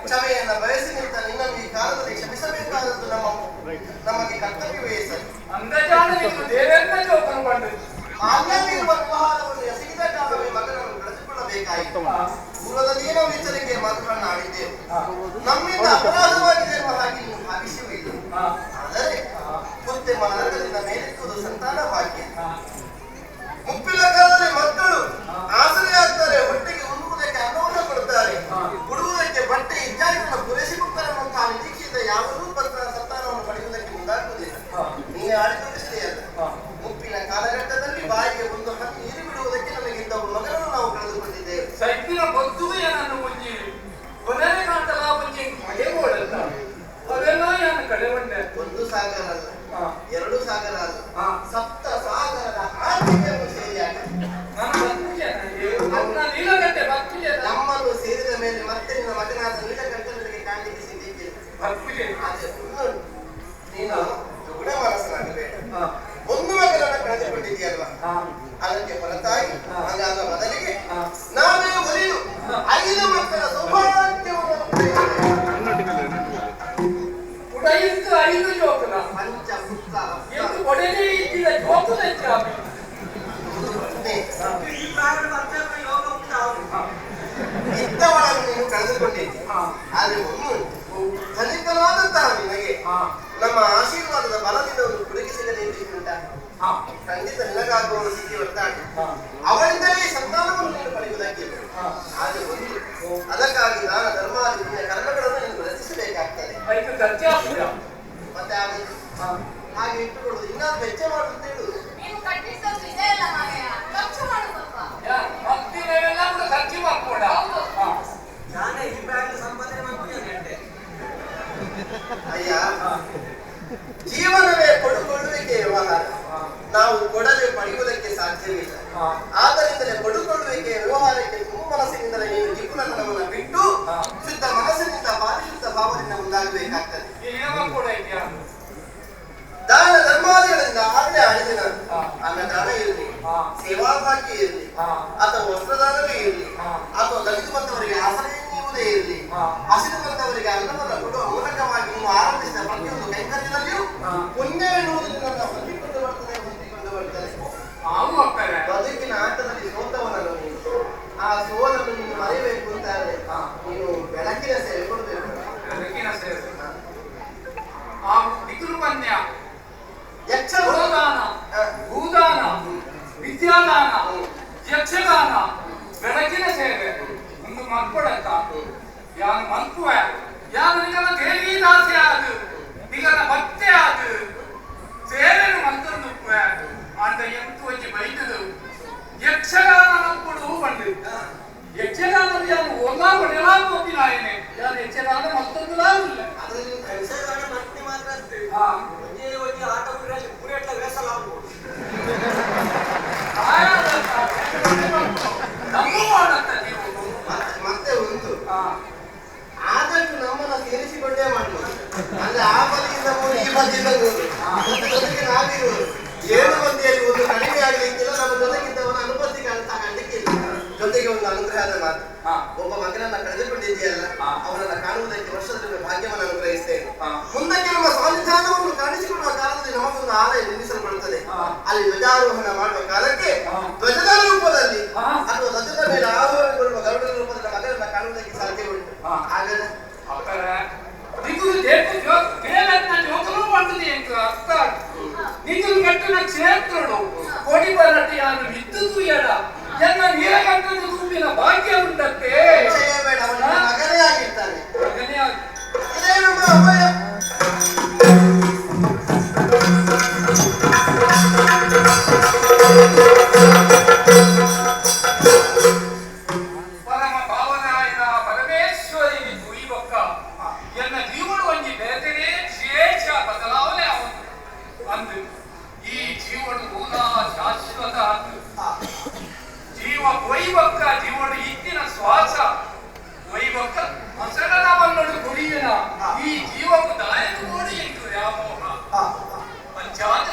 ಕ್ಷಮೆಯನ್ನ ಬಯಸಿನಿಂದ ನಿನ್ನನ್ನು ಈ ಕಾಲದಲ್ಲಿ ಕ್ಷಮಿಸಬೇಕಾದದ್ದು ನಮಗೆ ಕರ್ತವ್ಯವೇ ಸರಿ. ಮಾನ್ಯವಿರುವ ವ್ಯವಹಾರವನ್ನು ಎಸಗಿದ ಕಾಲವೇ ಮಗನನ್ನು ಬೆಳೆಸಿಕೊಳ್ಳಬೇಕಾಯಿತು. ಪೂರ್ವದಲ್ಲಿಯೇ ನಾವು ಎಚ್ಚರಿಕೆಯ ಮಾತುಗಳನ್ನು ಆಡಿದ್ದೇವೆ. ನಮ್ಮಿಂದ ಅಪರಾಧವಾಗಿದೆ ಎನ್ನುವ ಹಾಗೆ ನೀವು ಭಾವಿಸುವುದಿಲ್ಲ. ಆದರೆ ಮುತ್ತೆ ನರಕದಿಂದ ಮೇಲೆತ್ತುವುದು ಸಂತಾನ ಭಾಗ್ಯ. ಮುಪ್ಪಿನ ಕಾಲದಲ್ಲಿ ಮಕ್ಕಳು ಆಸರೆಯಾಗ್ತಾರೆ, ಹೊಟ್ಟೆಗೆ ಉಣ್ಣುವುದಕ್ಕೆ ಅನ್ನವನ್ನು ಕೊಡುತ್ತಾರೆ, ಉಡುವುದಕ್ಕೆ ಬಟ್ಟೆ ಇತ್ಯಾದಿಗಳನ್ನು ಪೂರೈಸಿಕೊಡ್ತಾರೆ ಅನ್ನುವಂತಹ ನಿರೀಕ್ಷೆಯಿಂದ ಯಾವನೂ ಸಂತಾನವನ್ನು ಪಡೆಯುವುದಕ್ಕೆ ಮುಂದಾಗುವುದಿಲ್ಲ. ನೀನೇ ಆಡಿಕೊಂಡಿದೆಯಲ್ಲ, ಮುಪ್ಪಿನ ಕಾಲಘಟ್ಟದಲ್ಲಿ ಬಾಯಿಗೆ ಒಂದು ಹನಿ ನೀರು ಬಿಡುವುದಕ್ಕೆ ನಮಗಿಂತ ಒಂದು ಮಗನನ್ನು ನಾವು ಕಳೆದುಕೊಂಡಿದ್ದೇವೆ. ಸೈಪಿನ ಬದುವೆ ನಾನು ಮುಂಜಿ ಕೊನೆಯ ಕಾಂತಲ ಮುಂಜಿ ಮಳೆಗೋಳಲ್ಲ ಅವೆಲ್ಲ ನಾನು ಕಳೆಗೊಂಡೆ. ಒಂದು ಸಾಗರ ಅಲ್ಲ, ಎರಡು ಸಾಗರ ಅಲ್ಲ, ಸಪ್ತ ಸಾಗರದ ಆರ್ಥಿಕವನ್ನು ಸೇರಿಯಾಗ ನಮ್ಮನ್ನು ಸೇರಿದ ಮೇಲೆ ಮತ್ತೆ ನಿನ್ನ ಮಗನಾದ ನೀಲಕಂಠ ನನಗೆ ಕಾಣಲಿಕ್ಕೆ ಸಿದ್ಧಿದ್ದೇನೆ. ನೀನು ಗುಣ ಮನಸ್ಸನಾಗಬೇಡ. ಒಂದು ಮಗನನ್ನ ಕಳೆದುಕೊಂಡಿದೆಯಲ್ವಾ, ಅದಕ್ಕೆ ಹೊರತಾಗಿ ಹಾಗಾದ ಮೊದಲಿಗೆ ನಾವೇ ಒಲಿದು 5 ಮಕ್ಕಳ ಸೌಭಾಗ್ಯವನ್ನು ಉಡಯಿತು 5 ಜೋಕುಲ ಪಂಚಪುತ್ರ ಎಂದು ಒಡೆದೇ ಇದ್ದಿದ ಜೋಕುಲ ಚಾಪಿ ಇದ್ದವಳನ್ನು ನೀನು ಕಳೆದುಕೊಂಡಿದ್ದೆ. ಆದ್ರೆ ಒಂದು ಧನಿಕನಾದಂತಹ ನಿನಗೆ ನಮ್ಮ ಆಶೀರ್ವಾದದ ಬಲದಿಂದ ಒಂದು ಕೊಡುಗೆ ಸಿಗಲೇಬೇಕುಂಟ. ಖಂಡಿತ ನಿನಗಾಗುವ ಸ್ಥಿತಿ ಒತ್ತಾಟ. ಅವಳಿಂದಲೇ ಸಂತಾನವನ್ನು ನೀನು ಪಡೆಯುವುದಕ್ಕೆ. ಆದ್ರೆ ಒಂದು ಅದಕ್ಕಾಗಿ ದಾನ ಧರ್ಮಾದಿ ಕರ್ಮಗಳನ್ನು ನೀನು ರಚಿಸಬೇಕಾಗ್ತದೆ. ಮತ್ತೆ ಹಾಗೆ ಇಟ್ಟುಕೊಳ್ಳುವುದು ಇನ್ನಾದ್ರೂ ವೆಚ್ಚ ಮಾಡುತ್ತೆ ಹೇಳುದು. ಅಯ್ಯ, ಜೀವನವೇ ಕೊಡುಕೊಳ್ಳುವಿಕೆ ವ್ಯವಹಾರ. ನಾವು ಕೊಡದೆ ಪಡೆಯುವುದಕ್ಕೆ ಸಾಧ್ಯವಿಲ್ಲ. ಆದ್ದರಿಂದಲೇ ಕೊಡುಕೊಳ್ಳುವಿಕೆ ವ್ಯವಹಾರಕ್ಕೆ ತುಂಬ ಮನಸ್ಸಿನಿಂದಲೇ ನೀನು ಜಿಪುಣತನವನ್ನು ಬಿಟ್ಟು ಶುದ್ಧ ಮನಸ್ಸಿನಿಂದ ಪಾರಿಶುದ್ಧ ಭಾವದಿಂದ ಮುಂದಾಗಬೇಕಾಗ್ತದೆ. ದಾನ ಧರ್ಮಾದಿಗಳಿಂದ ಆಗಲೇ ಆಡಿದ ಅನ್ನದಾನ ಇರಲಿ, ಸೇವಾ ಭಾಗ್ಯ ಇರಲಿ, ಅಥವಾ ವಸ್ತ್ರದಾನವೇ ಇರಲಿ, ಅಥವಾ ದಲಿತ ಬಂದವರಿಗೆ ಆಸರೆ ನೀಡುವುದೇ ಇರಲಿ, ಹಸಿರು ಬಂದವರಿಗೆ ಅನ್ನವನ್ನು ಕೊಡುವ ಮೂಲಕವಾಗಿ ನೀವು ಆರಂಭಿಸಿದ ಪ್ರತಿಯೊಂದು ಕೈಂಕರ್ಯದಲ್ಲಿಯೂ ಪುಣ್ಯ ಎನ್ನುವುದು ನಿನ್ನನ್ನು ಹೊಂದಿಕೊಂಡು ಬರ್ತದೆ. ಬದುಕಿನ ಆಟದಲ್ಲಿ ಸೋತವನನ್ನು ನೀನು ಆ ಸೋಲನ್ನು ನೀನು ಮರೆಯಬೇಕು ಅಂತ ಹೇಳಿದ್ರೆ ನೀನು ಬೆಳಕಿನ ಸೇವೆ ಕೊಡಬೇಕು. ಯಕ್ಷದಾನ, ಭೂದಾನ, ವಿದ್ಯಾದಾನ, ಯಕ್ಷಗಾನ, ಬೆಳಕಿನ ಸೇವೆ ಒಂದು ಮಲ್ಪಡತ್ತ ಯಾನು ಮಲ್ಪುವ ಯಾನು ನಿಗಮ ದೇವಿ ದಾಸೆ ಆದು ನಿಗನ ಭಕ್ತೆ ಆದು ಸೇವೆನು ಮಂತ್ರನು ಅಂದ ಎಂಟು ಒಂಜಿ ಬೈತದು ಯಕ್ಷಗಾನ ಮಲ್ಪಡು ಬಂದು ಯಕ್ಷಗಾನ ಯಾನು ಓದಾ ಬಡಲಾ ಹೋಗಿಲಾಯನೆ ಯಾನು ಯಕ್ಷಗಾನ ಮತ್ತೊಂದು ಲಾಗಿಲ್ಲ ಅದರಲ್ಲಿ ಯಕ್ಷಗಾನ ಭಕ್ತಿ ಮಾತ್ರ ಅಷ್ಟೇ. ಒಂಜಿ ಆಟ ಪೂರೆಟ್ಲ ವೇಸಲಾಗ್ಬೋದು. ಮತ್ತೆ ಒಂದು ಆದಷ್ಟು ನಮ್ಮನ್ನ ಸೇರಿಸಿಕೊಂಡೇ ಮಾಡುವುದು. ಅಂದ್ರೆ ಆ ಬದಿಯಿಂದ ಮೂರು, ಈ ಬದಿಯಿಂದ ಮೂರು, ಜೊತೆಗೆ ನಾವಿರುವುದು 7 ಮಂದಿಯಲ್ಲಿ ಒಂದು ಕಡಿಮೆ ಆಗಲಿಕ್ಕಿಲ್ಲ. ನಮ್ಮ ಜೊತೆಗಿದ್ದವನ ಅನುಪಸ್ಥಿತಿ ಕಾಣಲಿಕ್ಕೆ ಇಲ್ಲ. ಜೊತೆಗೆ ಒಂದು ಅನುಗ್ರಹದ ಮಾತು. ಒಬ್ಬ ಮಗನನ್ನ ಕಳೆದುಕೊಂಡಿದೆಯಲ್ಲ, ಅವನನ್ನ ಕಾಣುವುದಕ್ಕೆ ವರ್ಷದಲ್ಲಿ ಭಾಗ್ಯವನ್ನು ಅನುಗ್ರಹಿಸ್ತೇನೆ. ಮುಂದಕ್ಕೆ ನಮ್ಮ ಸಾನ್ನಿಧಾನವನ್ನು ಕಾಣಿಸಿಕೊಳ್ಳುವ ಕಾಲದಲ್ಲಿ ನಮಗೊಂದು ಆಲಯ ನಿರ್ಮಿಸಲ್ಪಡುತ್ತದೆ. ಅಲ್ಲಿ ಧ್ವಜಾರೋಹಣ ಮಾಡುವ ಕಾಲಕ್ಕೆ ಧ್ವಜದ ರೂಪದಲ್ಲಿ ಅಥವಾ ಧ್ವಜದ ಮೇಲೆ ಆರೋಹಣಗೊಳ್ಳುವ ಗರುಡನ ರೂಪದಲ್ಲಿ ಮಗನನ್ನ ಕಾಣುವುದಕ್ಕೆ ಸಾಧ್ಯ ಉಂಟು. ಹಾಗಾದ್ರೆ ಎತ್ತೋಡು ಕೊಡಿ ಬರಟಿಯನ್ನು ಇದ್ದುದು ಎಡ ಎನ್ನ ನೀಲಕಂಠನ ಗುಂಪಿನ ಭಾಗ್ಯ ಉಂಟಂತೆ ಬೇಡ, ಅವನ ಮಗನೇ ಆಗಿರ್ತಾನೆ. ಮಗನೇ ಆಗಿ ಇದೇ ನಮ್ಮ ಅಭಯ. ಪರಮ ಭಾವನಾಯನ ಪರಮೇಶ್ವರಿ ದುಯಿಬೊಕ್ಕ ಎನ್ನ ಜೀವನ ಒಂಜಿ ಬೇರೆ ವಿಶೇಷ ಬದಲಾವಣೆ ಆಗುದು ಅಂದು ಈ ಜೀವನ ಮೂಲ ಶಾಶ್ವತ ಅಂದು ಜೀವ ಒಯ್ಬೊಕ್ಕ ಜೀವನ ಇತ್ತಿನ ಶ್ವಾಸ ಒಯ್ಬೊಕ್ಕ ಮಸಡನವನ್ನೊಡು ಕುಡಿಯನ ಈ ಜೀವಕ್ಕೆ ದಾಯಕ ನೋಡಿ ಎಂಟು ವ್ಯಾಮೋಹ ಪಂಚಾದ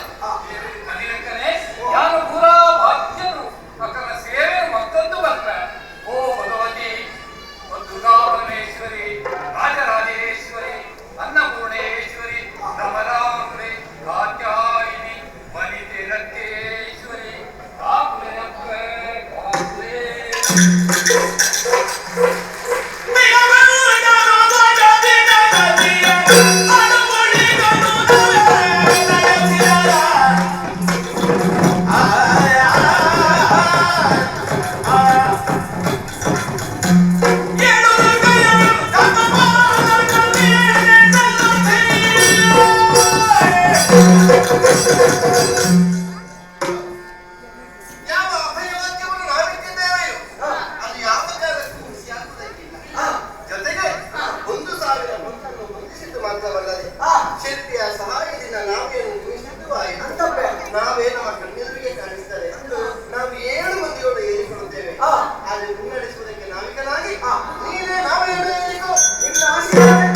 ಕಲಿರಕ್ಕನೆ ಯಾರು ಪೂರಾ ಭಾಗ್ಯರು ಅಕ್ಕನ ಸೇವೆ ಮತ್ತೊಂದು ಬರ್ತ ಓ ಭಗವತಿ ದುರ್ಗಾ ಪರಮೇಶ್ವರಿ ರಾಜರಾಜೇಶ್ವರಿ ಅನ್ನಪೂರ್ಣೇಶ್ವರಿ ರಮರಾಂಬೆ ಕಾತ್ಯಾಯಿನಿ ವನಿತೆ ರಕ್ತೇಶ್ವರಿ ಕಾಪುಲೆ ಕಾಪುಲೆ ಯಾವ ಅಭಯವಾಕ್ಯವನ್ನು ನಾವಿಟ್ಟಿದ್ದೇವೆಯೋ ಅದು ಯಾವ ಕಾಲಕ್ಕೂ ಹುಸಿಯಾಗುವುದಕ್ಕಿಲ್ಲ. ಜೊತೆಗೆ 1,000 ಮಕ್ಕಳನ್ನು ಬಂಧಿಸಿದ್ದು ಮಾತ್ರವಲ್ಲದೆ ಶಿಲ್ಪಿಯ ಸಹಾಯದಿಂದ ನಾವೇನು ಊಹಿಸಿದ್ದು ಆಯಿತು. ನಾವೇ ನಮ್ಮ ಕಣ್ಣೆದುರಿಗೆ ಕಾಣಿಸ್ತದೆ. ನಾವು 7 ಮಂದಿಯೋடு ಏರಿಕೊಳ್ಳುತ್ತೇವೆ. ಆದರೆ ಮುನ್ನಡೆಸುವುದಕ್ಕೆ ನಾವಿಕನಾಗಿ ನೀನೇ ನಾವೇನು ಏರಿಕೋ. ನಿನ್ನ ಆಶೀರ್ವಾದ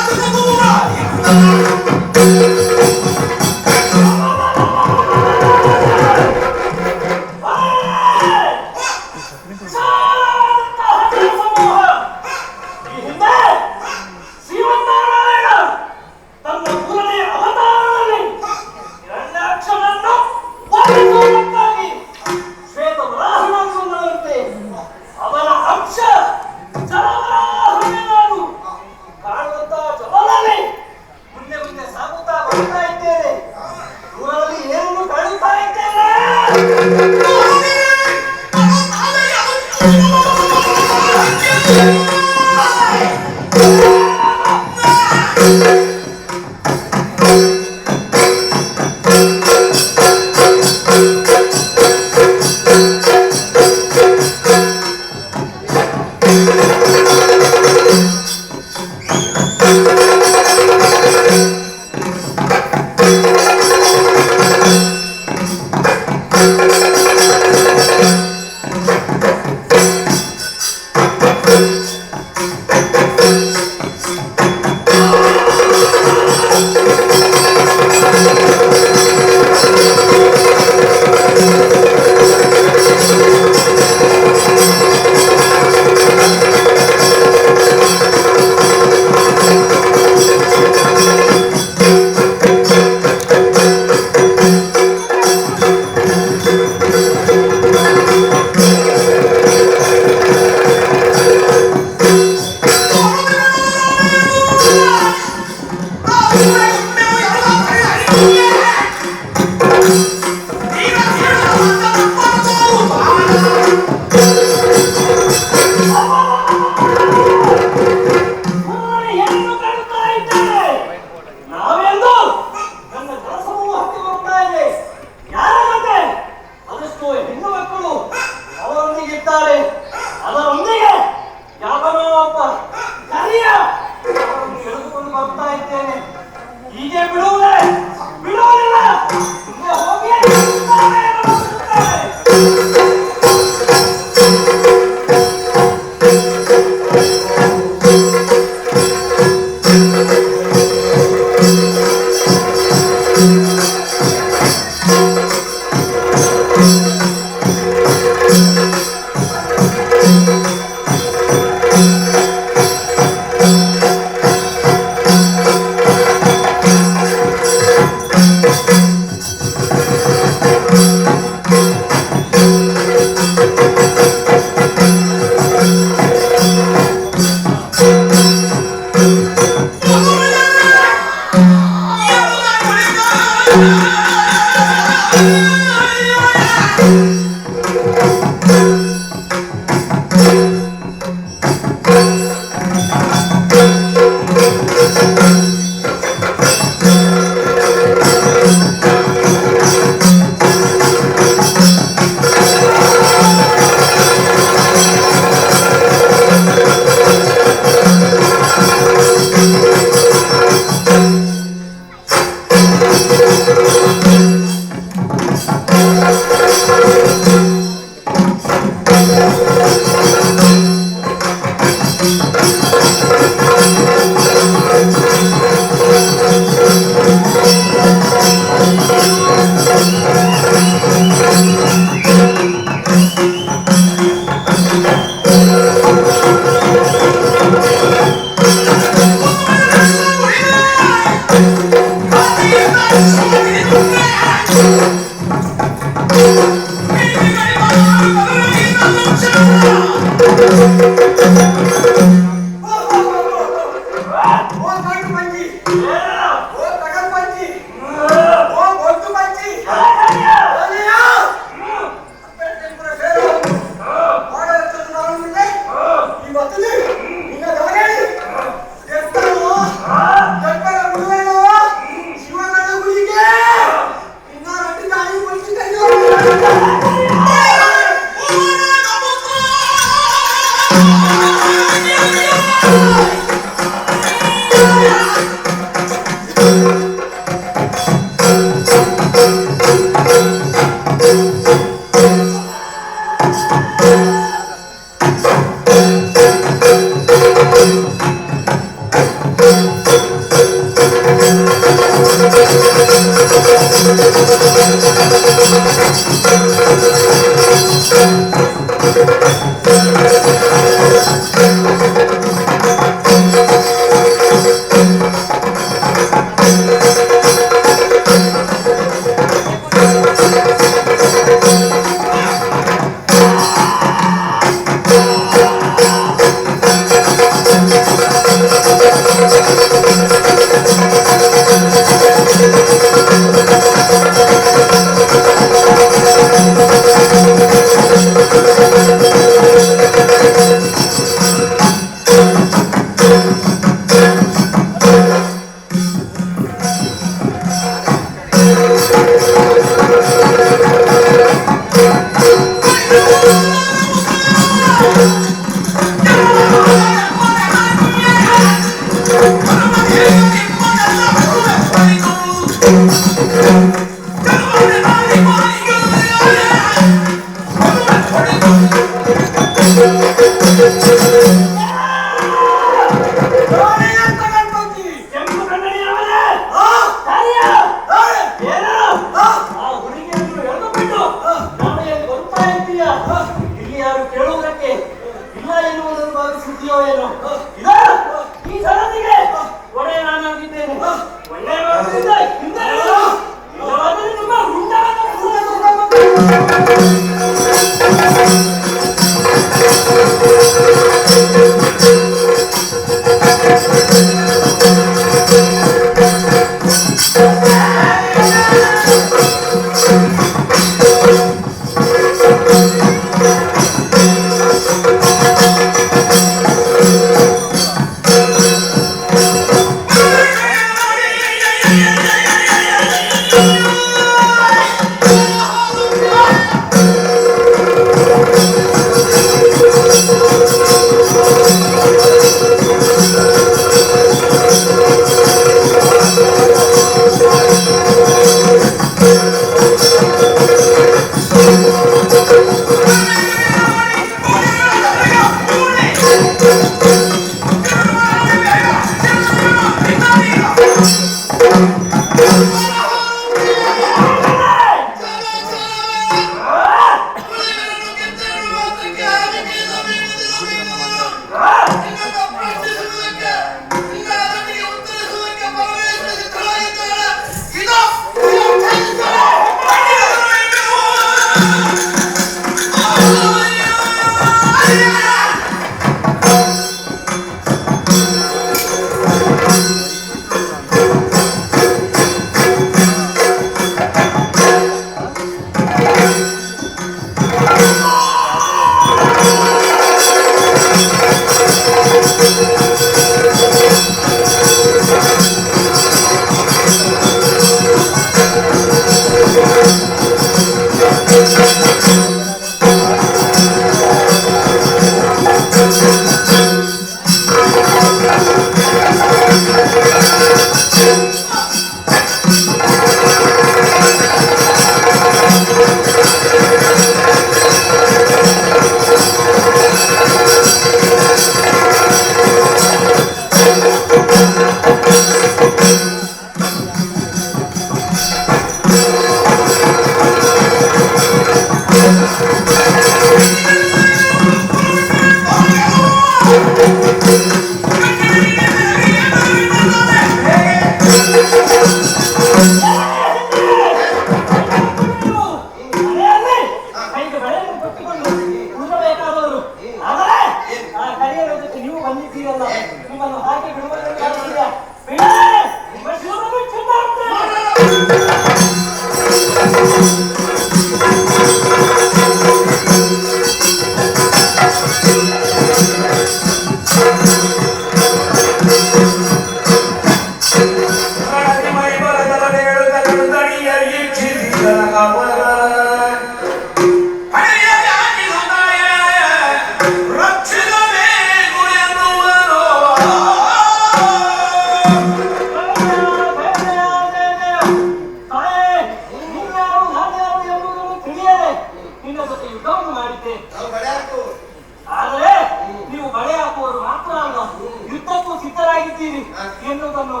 ಎನ್ನುವುದನ್ನು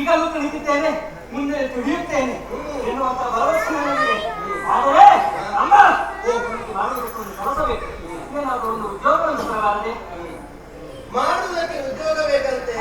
ಈಗಲೂ ತಿಳಿದಿದ್ದೇನೆ, ಮುಂದೆ ತಿಳಿಯುತ್ತೇನೆ ಎನ್ನುವಂತ ಭರವಸೆ ನನಗಿದೆ. ಆದರೆ ಒಂದು ಕೆಲಸಬೇಕು, ಏನಾದರೂ ಒಂದು ಉದ್ಯೋಗವನ್ನು ತರಬಾರದೆ? ಮಾಡುವುದಕ್ಕೆ ಉದ್ಯೋಗ ಬೇಕಂತೆ.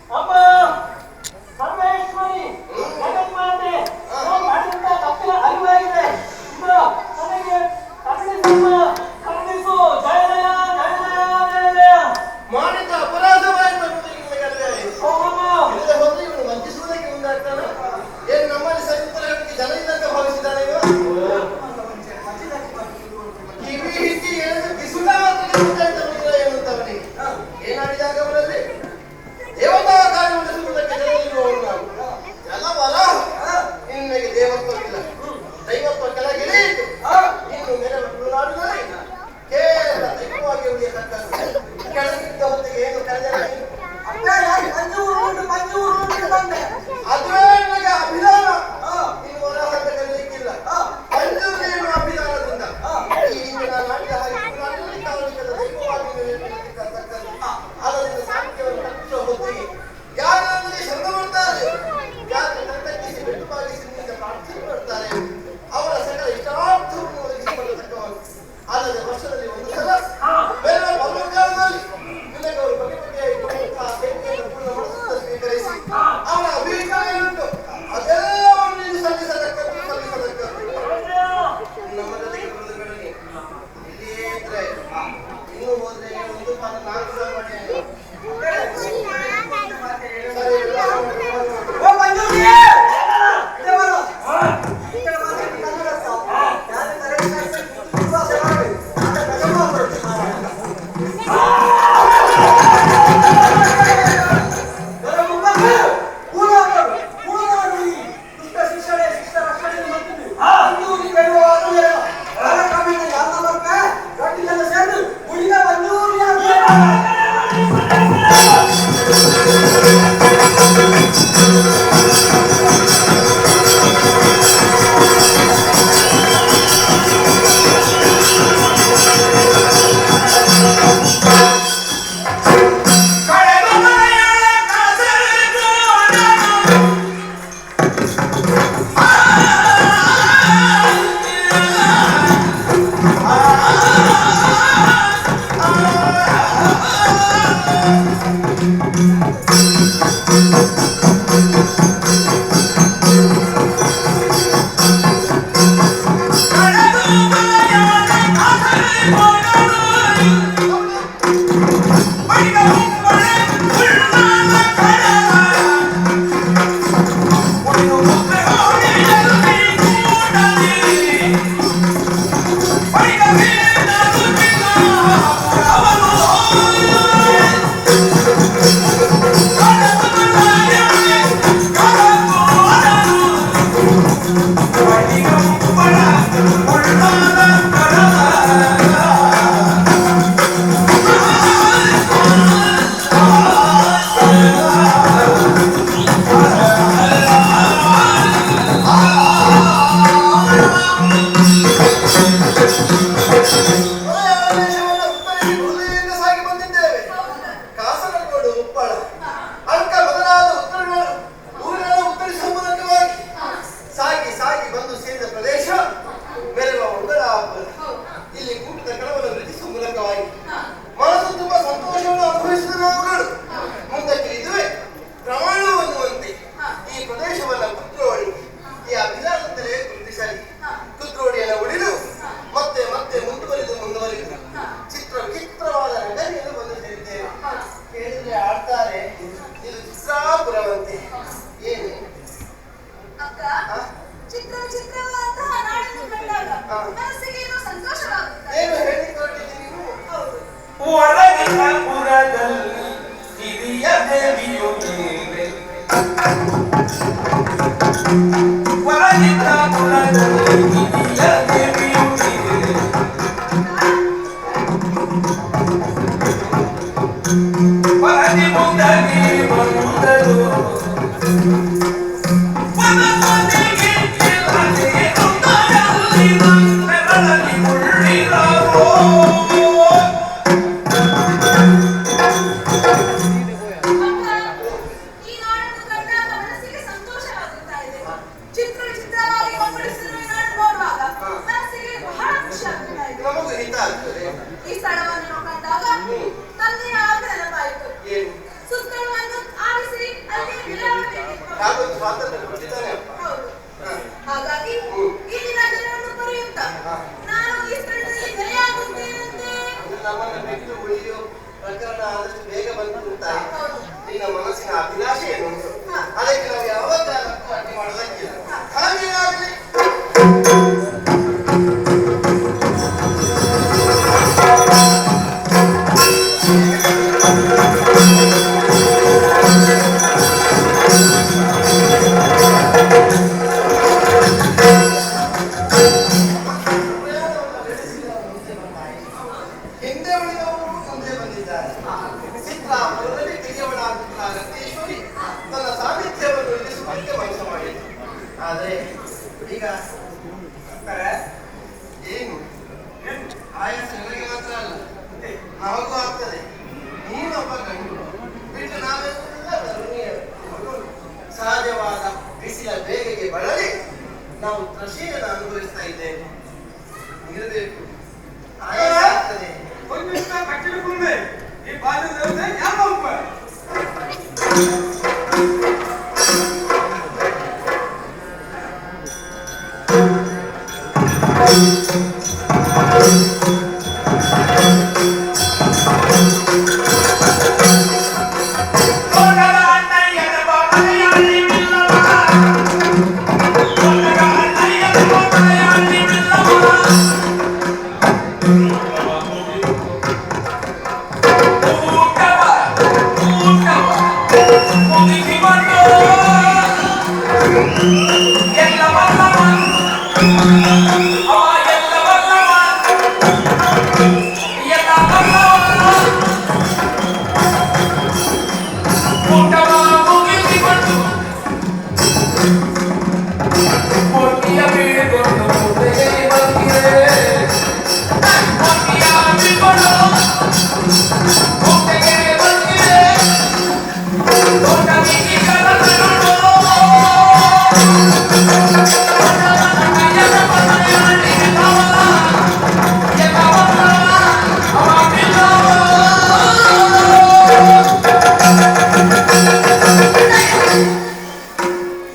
ಅಮ್ಮ ಸರ್ವೇಶ್ವರಿ ಜಗನ್ಮಾತೆ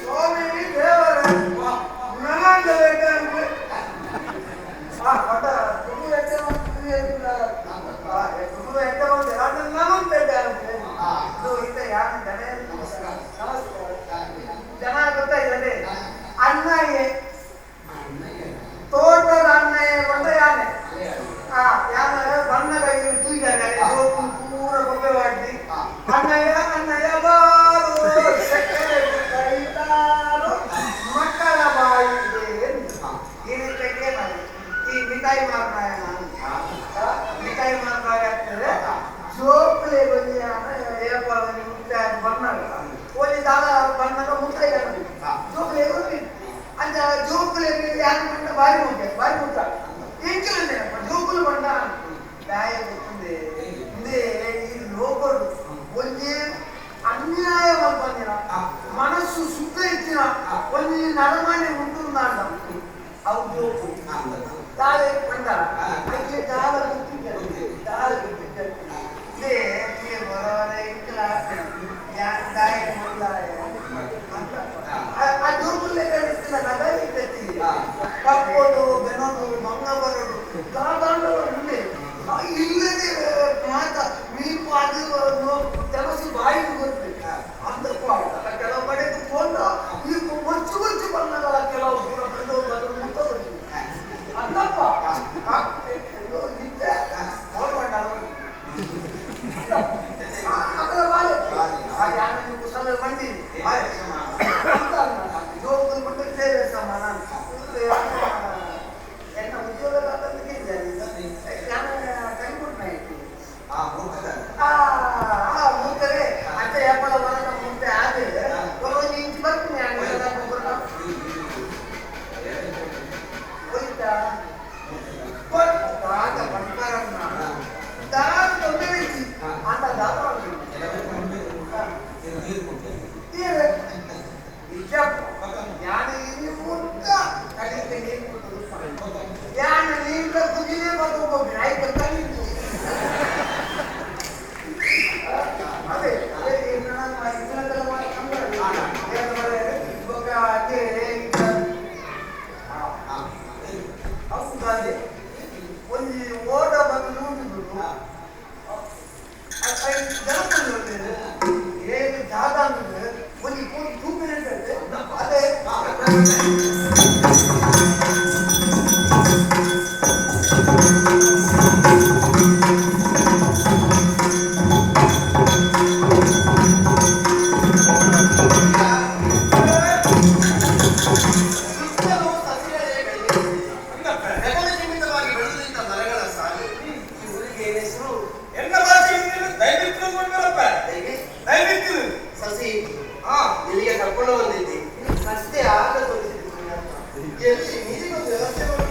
ಸ್ವಾಮಿ ಬಾರಿ ಮುಖ್ಯ ಬಾರಿ ಮುಖ್ಯ ಎಂಚಿನ ಜೋಕುಲು ಬಂದ ದಾಯ ಗೊತ್ತುಂದೆ ಇಂದೇ ಈ ಲೋಕರು ಒಂದೇ ಅನ್ಯಾಯ ಬಂದಿನ ಮನಸ್ಸು ಸುತ್ತ ಇಚ್ಚಿನ ಒಂದು ನಡಮಾಣೆ ಉಂಟುಂದಾಂಡ ಅವು ಜೋಕು ದಾಯ ಬಂದ ಅದಕ್ಕೆ ದಾಳ ಗೊತ್ತಿದ್ದೆ ದಾಳ ಗೊತ್ತಿದ್ದೆ ಇದೇ ಬರೋವರೆ ಇಕ್ಕಲ ದಾಯ ಬಂದಾಯ ಆ ಜೋಕುಲ್ಲೇ ಕಳಿಸ್ತಿಲ್ಲ ನಗರ ಇರ್ತೈತಿ ಕಪ್ಪೋದು ಬೆನ್ನೋದು ಮಂಗ ಬರೋದು ದಾದಾಂಡವ ಮುಂದೆ ಇಲ್ಲದೆ ಮಾತ ಮೀನು ಅದು ಕೆಲಸ ಬಾಯಿಗೆ ಬರುತ್ತೆ ಅಂದಪ್ಪ ಕೆಲವು ಕಡೆಗೆ ಬಂದು ಈ ಮಚ್ಚು ಮಚ್ಚು ಬಣ್ಣಗಳ ಕೆಲವು ದೂರ ಬಂದು ಅದರ ಮುತ್ತ ಬರ್ತೀವಿ ಅಂದಪ್ಪ ನಿದ್ದೆ ನೋಡ್ಕೊಂಡ ಅದರ ಬಾಳೆ ಯಾರು ನೀವು ಕುಶಲ ಬಂದೀನಿ ಜೋಗದಲ್ಲಿ ಬಂದು ಸೇವೆ ಸಮಾನ ಎನ್ನ ಉದ್ಯೋಗದ ಮೂಕರೆ ಅಂತ ಯಾಪಲ ಬರೋದ ಮುಂದೆ ಆದ್ರೆ ಒಂದು ಇಂಚು ಬರ್ತೀನಿ ಹೋಯ್ತಾ ಆಗ ಬಂಗಾರನ್ನ ದಾರ ತೊಂದರೆಸಿ ಅಂತ ದಾರ ಯಾನ ಇಲ್ಲಿ ಮುದ್ದ ಕಡಿಕೆ ನೀರು ಕೊಟ್ಟು ಯಾನ ನೀರ ಕುದಿನೇ ಬರ್ಕೋಬೇಕು ಆಯ್ತು ಅದೇ ಅದೇ ಒಂದು ಓಡ ಬಂದು ನೋಡಿದ್ರು ಹೇಗೆ ಜಾಗ ಅಂದ್ರೆ ಒಂದು ತೂಪಿನ ಅದೇ ಸಸಿ ಇಲ್ಲಿಗೆ ಕರ್ಕೊಂಡು ಬಂದಿದ್ದಿ ಅಷ್ಟೇ ಆಗ ತೋರಿಸಿದ್ವಿ ಎಲ್ಲಿ ನೀರಿಗೊಂದು ವ್ಯವಸ್ಥೆ ಮಾಡಿ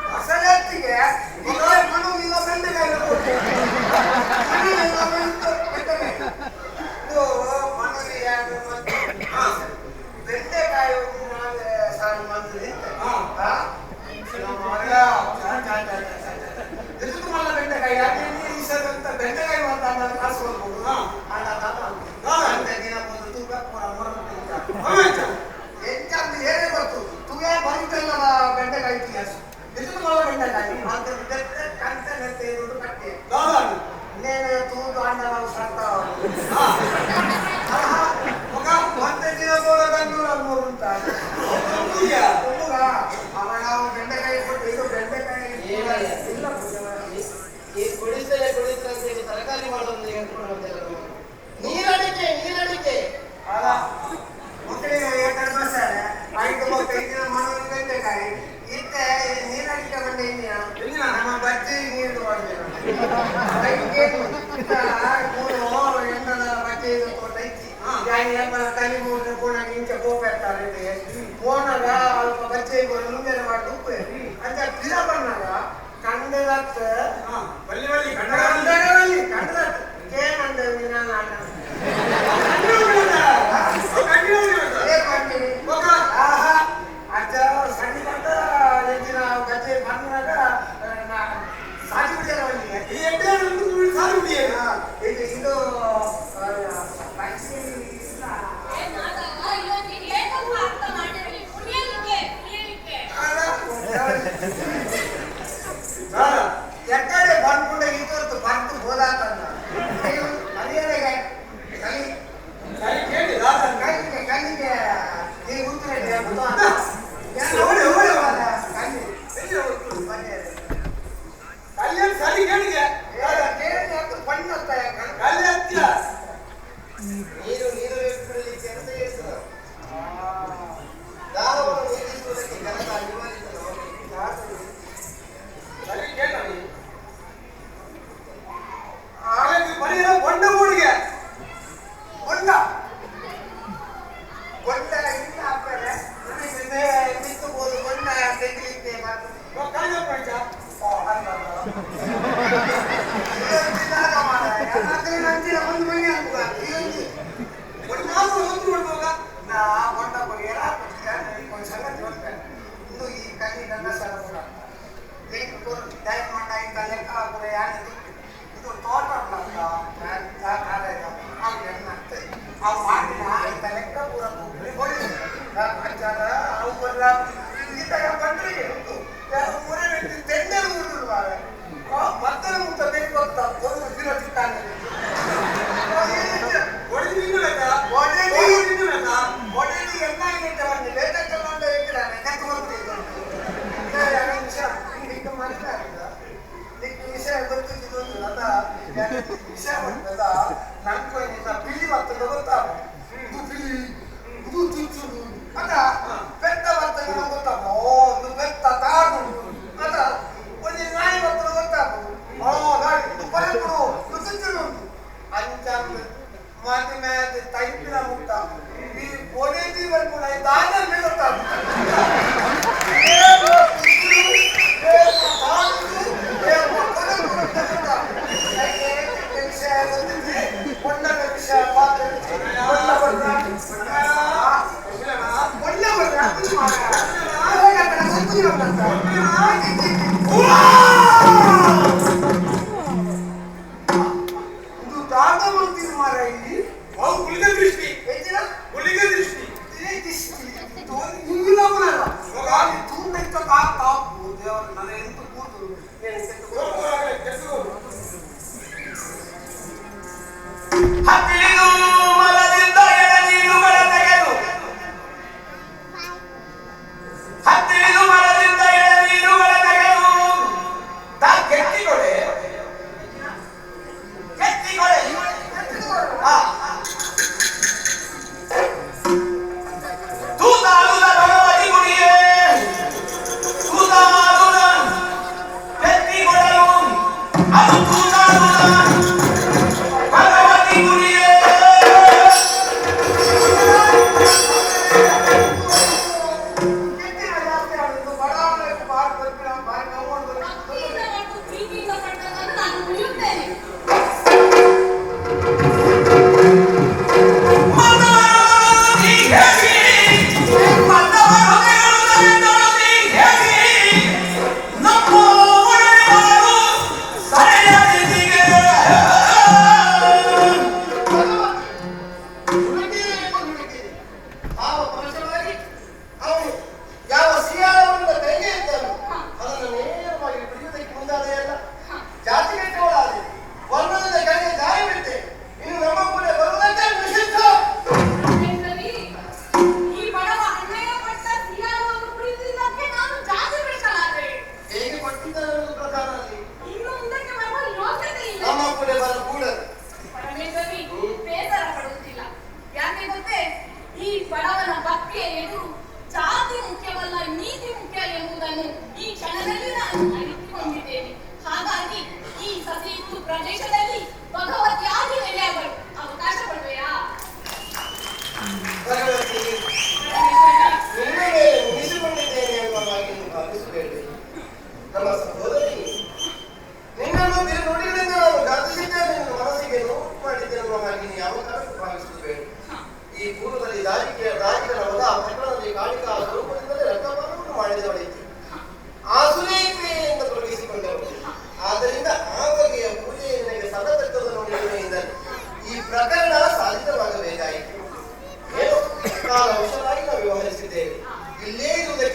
ಮಸಳೆತ್ತಿಗೆ ಮನು ಇಲ್ಲ ಬೆಂಡೆಕಾಯಿ ಎದುರು ಮಲ್ಲ ಬೆಂಡೆಕಾಯಿ ಯಾಕೆ ಅಂತ ಬೆಂಡೆಕಾಯಿ ಮಾತಾಡ ಕಾಸ್ಕೊಳ್ಬಹುದು ಅಣ್ಣ ತಾತ ದಿನ ಬಂದು ತೂಕ ಹೆಚ್ಚಾದ ಏನೇ ಬರ್ತು ತೂಗೇ ಬರುತ್ತಲ್ಲ ಬೆಂಡೆಕಾಯಿ ಎದುರು ಮಲ್ಲ ಬೆಂಡೆಕಾಯಿ ಕಂತೆ ಇರುವುದು ಕಟ್ಟೆ ಇನ್ನೇನು ತೂದು ಅಣ್ಣ ನಾವು ಸಾಕ್ತಾ ಮತ್ತೆ ದಿನ ಬೆಂಗಳೂರು ಮೂರು ಅಂತ ಅವ ನಾವು ಬೆಂಡೆಕಾಯಿ ಕೊಟ್ಟು ಇದು ಬೆಂಡೆಕಾಯಿ ಇಲ್ಲ ಈ ಕುಡಿಸಲೇ ಕುಡಿಸಂತ ತರಕಾರಿ ಮಾಡೋದು ಹೇಳ್ಕೊಂಡು ನೀರಡಿಕೆ ಅಲ್ಲ ಮಕ್ಕಳಿಗೆ ಏಕಡೆ ಬರ್ತಾರೆ ಆಯ್ತು ಮಕ್ಕಳಿಗೆ ಮಾಡೋದು ಬೆಂಡೆಕಾಯಿ ಇತ್ತೆ ನೀರಡಿಕೆ ಬಂಡೆ ಇನ್ನಿಯ ನಮ್ಮ ಬಜ್ಜಿ ನೀರು ಎಂಟದ ಬಜ್ಜಿ ಇದು ಕೊಟ್ಟೈತಿ ತಲೆ ಮೂರು ಕೂಡ ನಿಂಚೆ ಹೋಗ್ತಾರೆ ಫೋನಾಗ ಅಲ್ಪ ಬಜ್ಜಿ ಮುಂದೆ ಮಾಡಿ ಉಪ್ಪು ಅಂತ ಗಿಡ ಬಂದಾಗ ಕಂಡದತ್ತ ಕಂಡದತ್ತ ಏನಂದ ಅಜ್ಜ ಸಣ್ಣ ಕಂಡ ಹೆಚ್ಚಿನ ಬಜ್ಜಿ ಬಂದಾಗ ಸಾಜಿ ಬಿಡಿಯಲ್ಲ ಇದು ಎಕ್ಕಡೆ ಬಂದ್ಬಿಟ್ಟು ಇದ್ದು ಬಂದು ಹೋದಾತಂದ ಮರ್ಯಾದೆಗೆ ಕಣ್ಣಿಗೆ ನೀವು ಕೂತ್ರೆ ನೀರು ಬಿಡಲಿಕ್ಕೆ ಅಂತ ಹೇಳ್ತಾರೆ ದಾಹವನ್ನು ನೀಗಿಸುವುದಕ್ಕೆ ಕೆಲಸ ನಿಂತುಬೋದು ಬಣ್ಣ ತೆಗಿಲಿಕ್ಕೆ ಒಂದು ಮನೆ ನಾ ಬಣ್ಣ ಸಂಗತಿ ಬರ್ತೇನೆ ಇನ್ನು ಈ ಕಣ್ಣಿ ನನ್ನ ಸಲ ಟೈಮ್ ಮಾಡ ಇಂಥ ಲೆಕ್ಕ ಕೂಡ ಯಾರಿದು ಇದು ತೋಟ ಅವು ಮಾಡಿದ ಇಂಥ ಲೆಕ್ಕ ಪೂರ ಹೊಡಿ ಅಜ್ಜಾರ ಅವು ಬರಲ ಈತಾಗ ಬಂದ್ರೆ ಮೂರೇ ವ್ಯಕ್ತಿ ತೆಂಡೆ ಊರುಡುವಾಗ ಮತ್ತೆ ಮುತ್ತ ಬೇಕು ಅಂತ ಒಂದು ದಿನ ಸಿಕ್ಕಾನೆ ಒಡೆದು ಎಲ್ಲ ಇದೆ ಬಂದು ಬೇಕಾದ ಬಂದು ಇಟ್ಟಿದ್ದಾನೆ ಕತ್ತು ಬರ್ತಿದ್ದಾನೆ ವಿಷಯ ಗೊತ್ತಿದ್ದು ಅದ ವಿಷಯ ಬರ್ತದ ನನ್ಕೊಂಡ ಪಿಲಿ ಬರ್ತದ ಗೊತ್ತಾ ಇದು ಪಿಲಿ ಇದು ಚುಚ್ಚುದು ಅದ ಬೆತ್ತ ಬರ್ತದೆ ಗೊತ್ತಾಗ ಒಂದು ಬೆತ್ತ ತಾಡು ಅದ ಒಂದು ನಾಯಿ ಬರ್ತದೆ ಗೊತ್ತಾಗುದು ಗಾಡಿ ಇದು ಪರಪುಡು ಇದು ಚುಚ್ಚುದು ಅಂಚಂದು ಮಾತಿ ಮ್ಯಾದ ತೈಪಿನ ಮುಟ್ಟ ಈ ಕೊನೆದಿ ಬರ್ಬಿಡ ದಾನ ಗೊತ್ತಾಗ ಇದು ದಾದ ಮಾಡ್ತೀವಿ ಮಾರ ಇಲ್ಲಿ ದೃಷ್ಟಿ ಹೆಚ್ಚಿನ ದೃಷ್ಟಿ ಹತ್ತಿಳಿದು ಮರದಿಂದ ಎಳನೀರುಗಳ ತೆಗೆದು ಹತ್ತಿಳಿದು ಮರದಿಂದ ಎಳನೀರುಗಳ ತೆಗೆದು ಕೆತ್ತಿಕೊಡೆ ತೂತಾಡುದ ಭಗವತಿ ಗುಡಿಯೇ ತೂತಾಡುದ ಕೆತ್ತಿಕೊಡೆ ಅರಿತುಕೊಂಡಿದ್ದೇನೆ. ಹಾಗಾಗಿ ಈ ಸಸಿಯುಕ್ತ ಪ್ರದೇಶದಲ್ಲಿ ಭಗವತಿಯಾಗಿ ನೆಲೆಯಾಗಲು ಅವಕಾಶ ಕೊಡುವೆಯಾ? ಭಗವತಿ, ನಿನ್ನ ಮೇಲೆ ಮುಗಿಸಿಕೊಂಡಿದ್ದೇನೆ ಎಂಬುದಾಗಿ ನೀವು ಭಾವಿಸಬೇಡಿ. ನಮ್ಮ ಸಹೋದರಿ, ನಿನ್ನನ್ನು ಬೇರೆ ನುಡಿಗಳಿಂದ ನಾನು ಘಾತಿಸಿದ್ದೇನೆ, ನಿನ್ನ ಮನಸ್ಸಿಗೆ ನೋವು ಮಾಡಿದ್ದೇನೆ ಅನ್ನೋ ಹಾಗೆ ನೀವು ಯಾವ ಕಾರಣಕ್ಕೂ ಭಾವಿಸಬೇಡಿ. ಈ ಪೂರ್ವದಲ್ಲಿ ರಾಜಿಕರ ಹೋದ ಪಟ್ಟಣದಲ್ಲಿ ಕಾಳಿಕಾ ಸ್ವರೂಪದಿಂದಲೇ ರಕ್ತಪಾತವನ್ನು ಮಾಡಿದವಳಿದ್ದೆ. ಆ ಸುರೇಖೆಯಿಂದ ತೊಡಗಿಸಿಕೊಂಡವಳು. ಆದ್ದರಿಂದ ಆ ಬಗೆಯ ಪೂಜೆ ನಿನಗೆ ಸಲ್ಲತಕ್ಕದ ನೋಡಿಕೆಯಿಂದ ಈ ಪ್ರಕರಣ ಸಾಧಿತವಾಗಬೇಕಾಯಿತು. ಏನು ಕಾಲ ವರ್ಷವಾಗಿ ನಾವು ವ್ಯವಹರಿಸಿದ್ದೇವೆ. ಇಲ್ಲೇ ಇರುವುದಕ್ಕೆ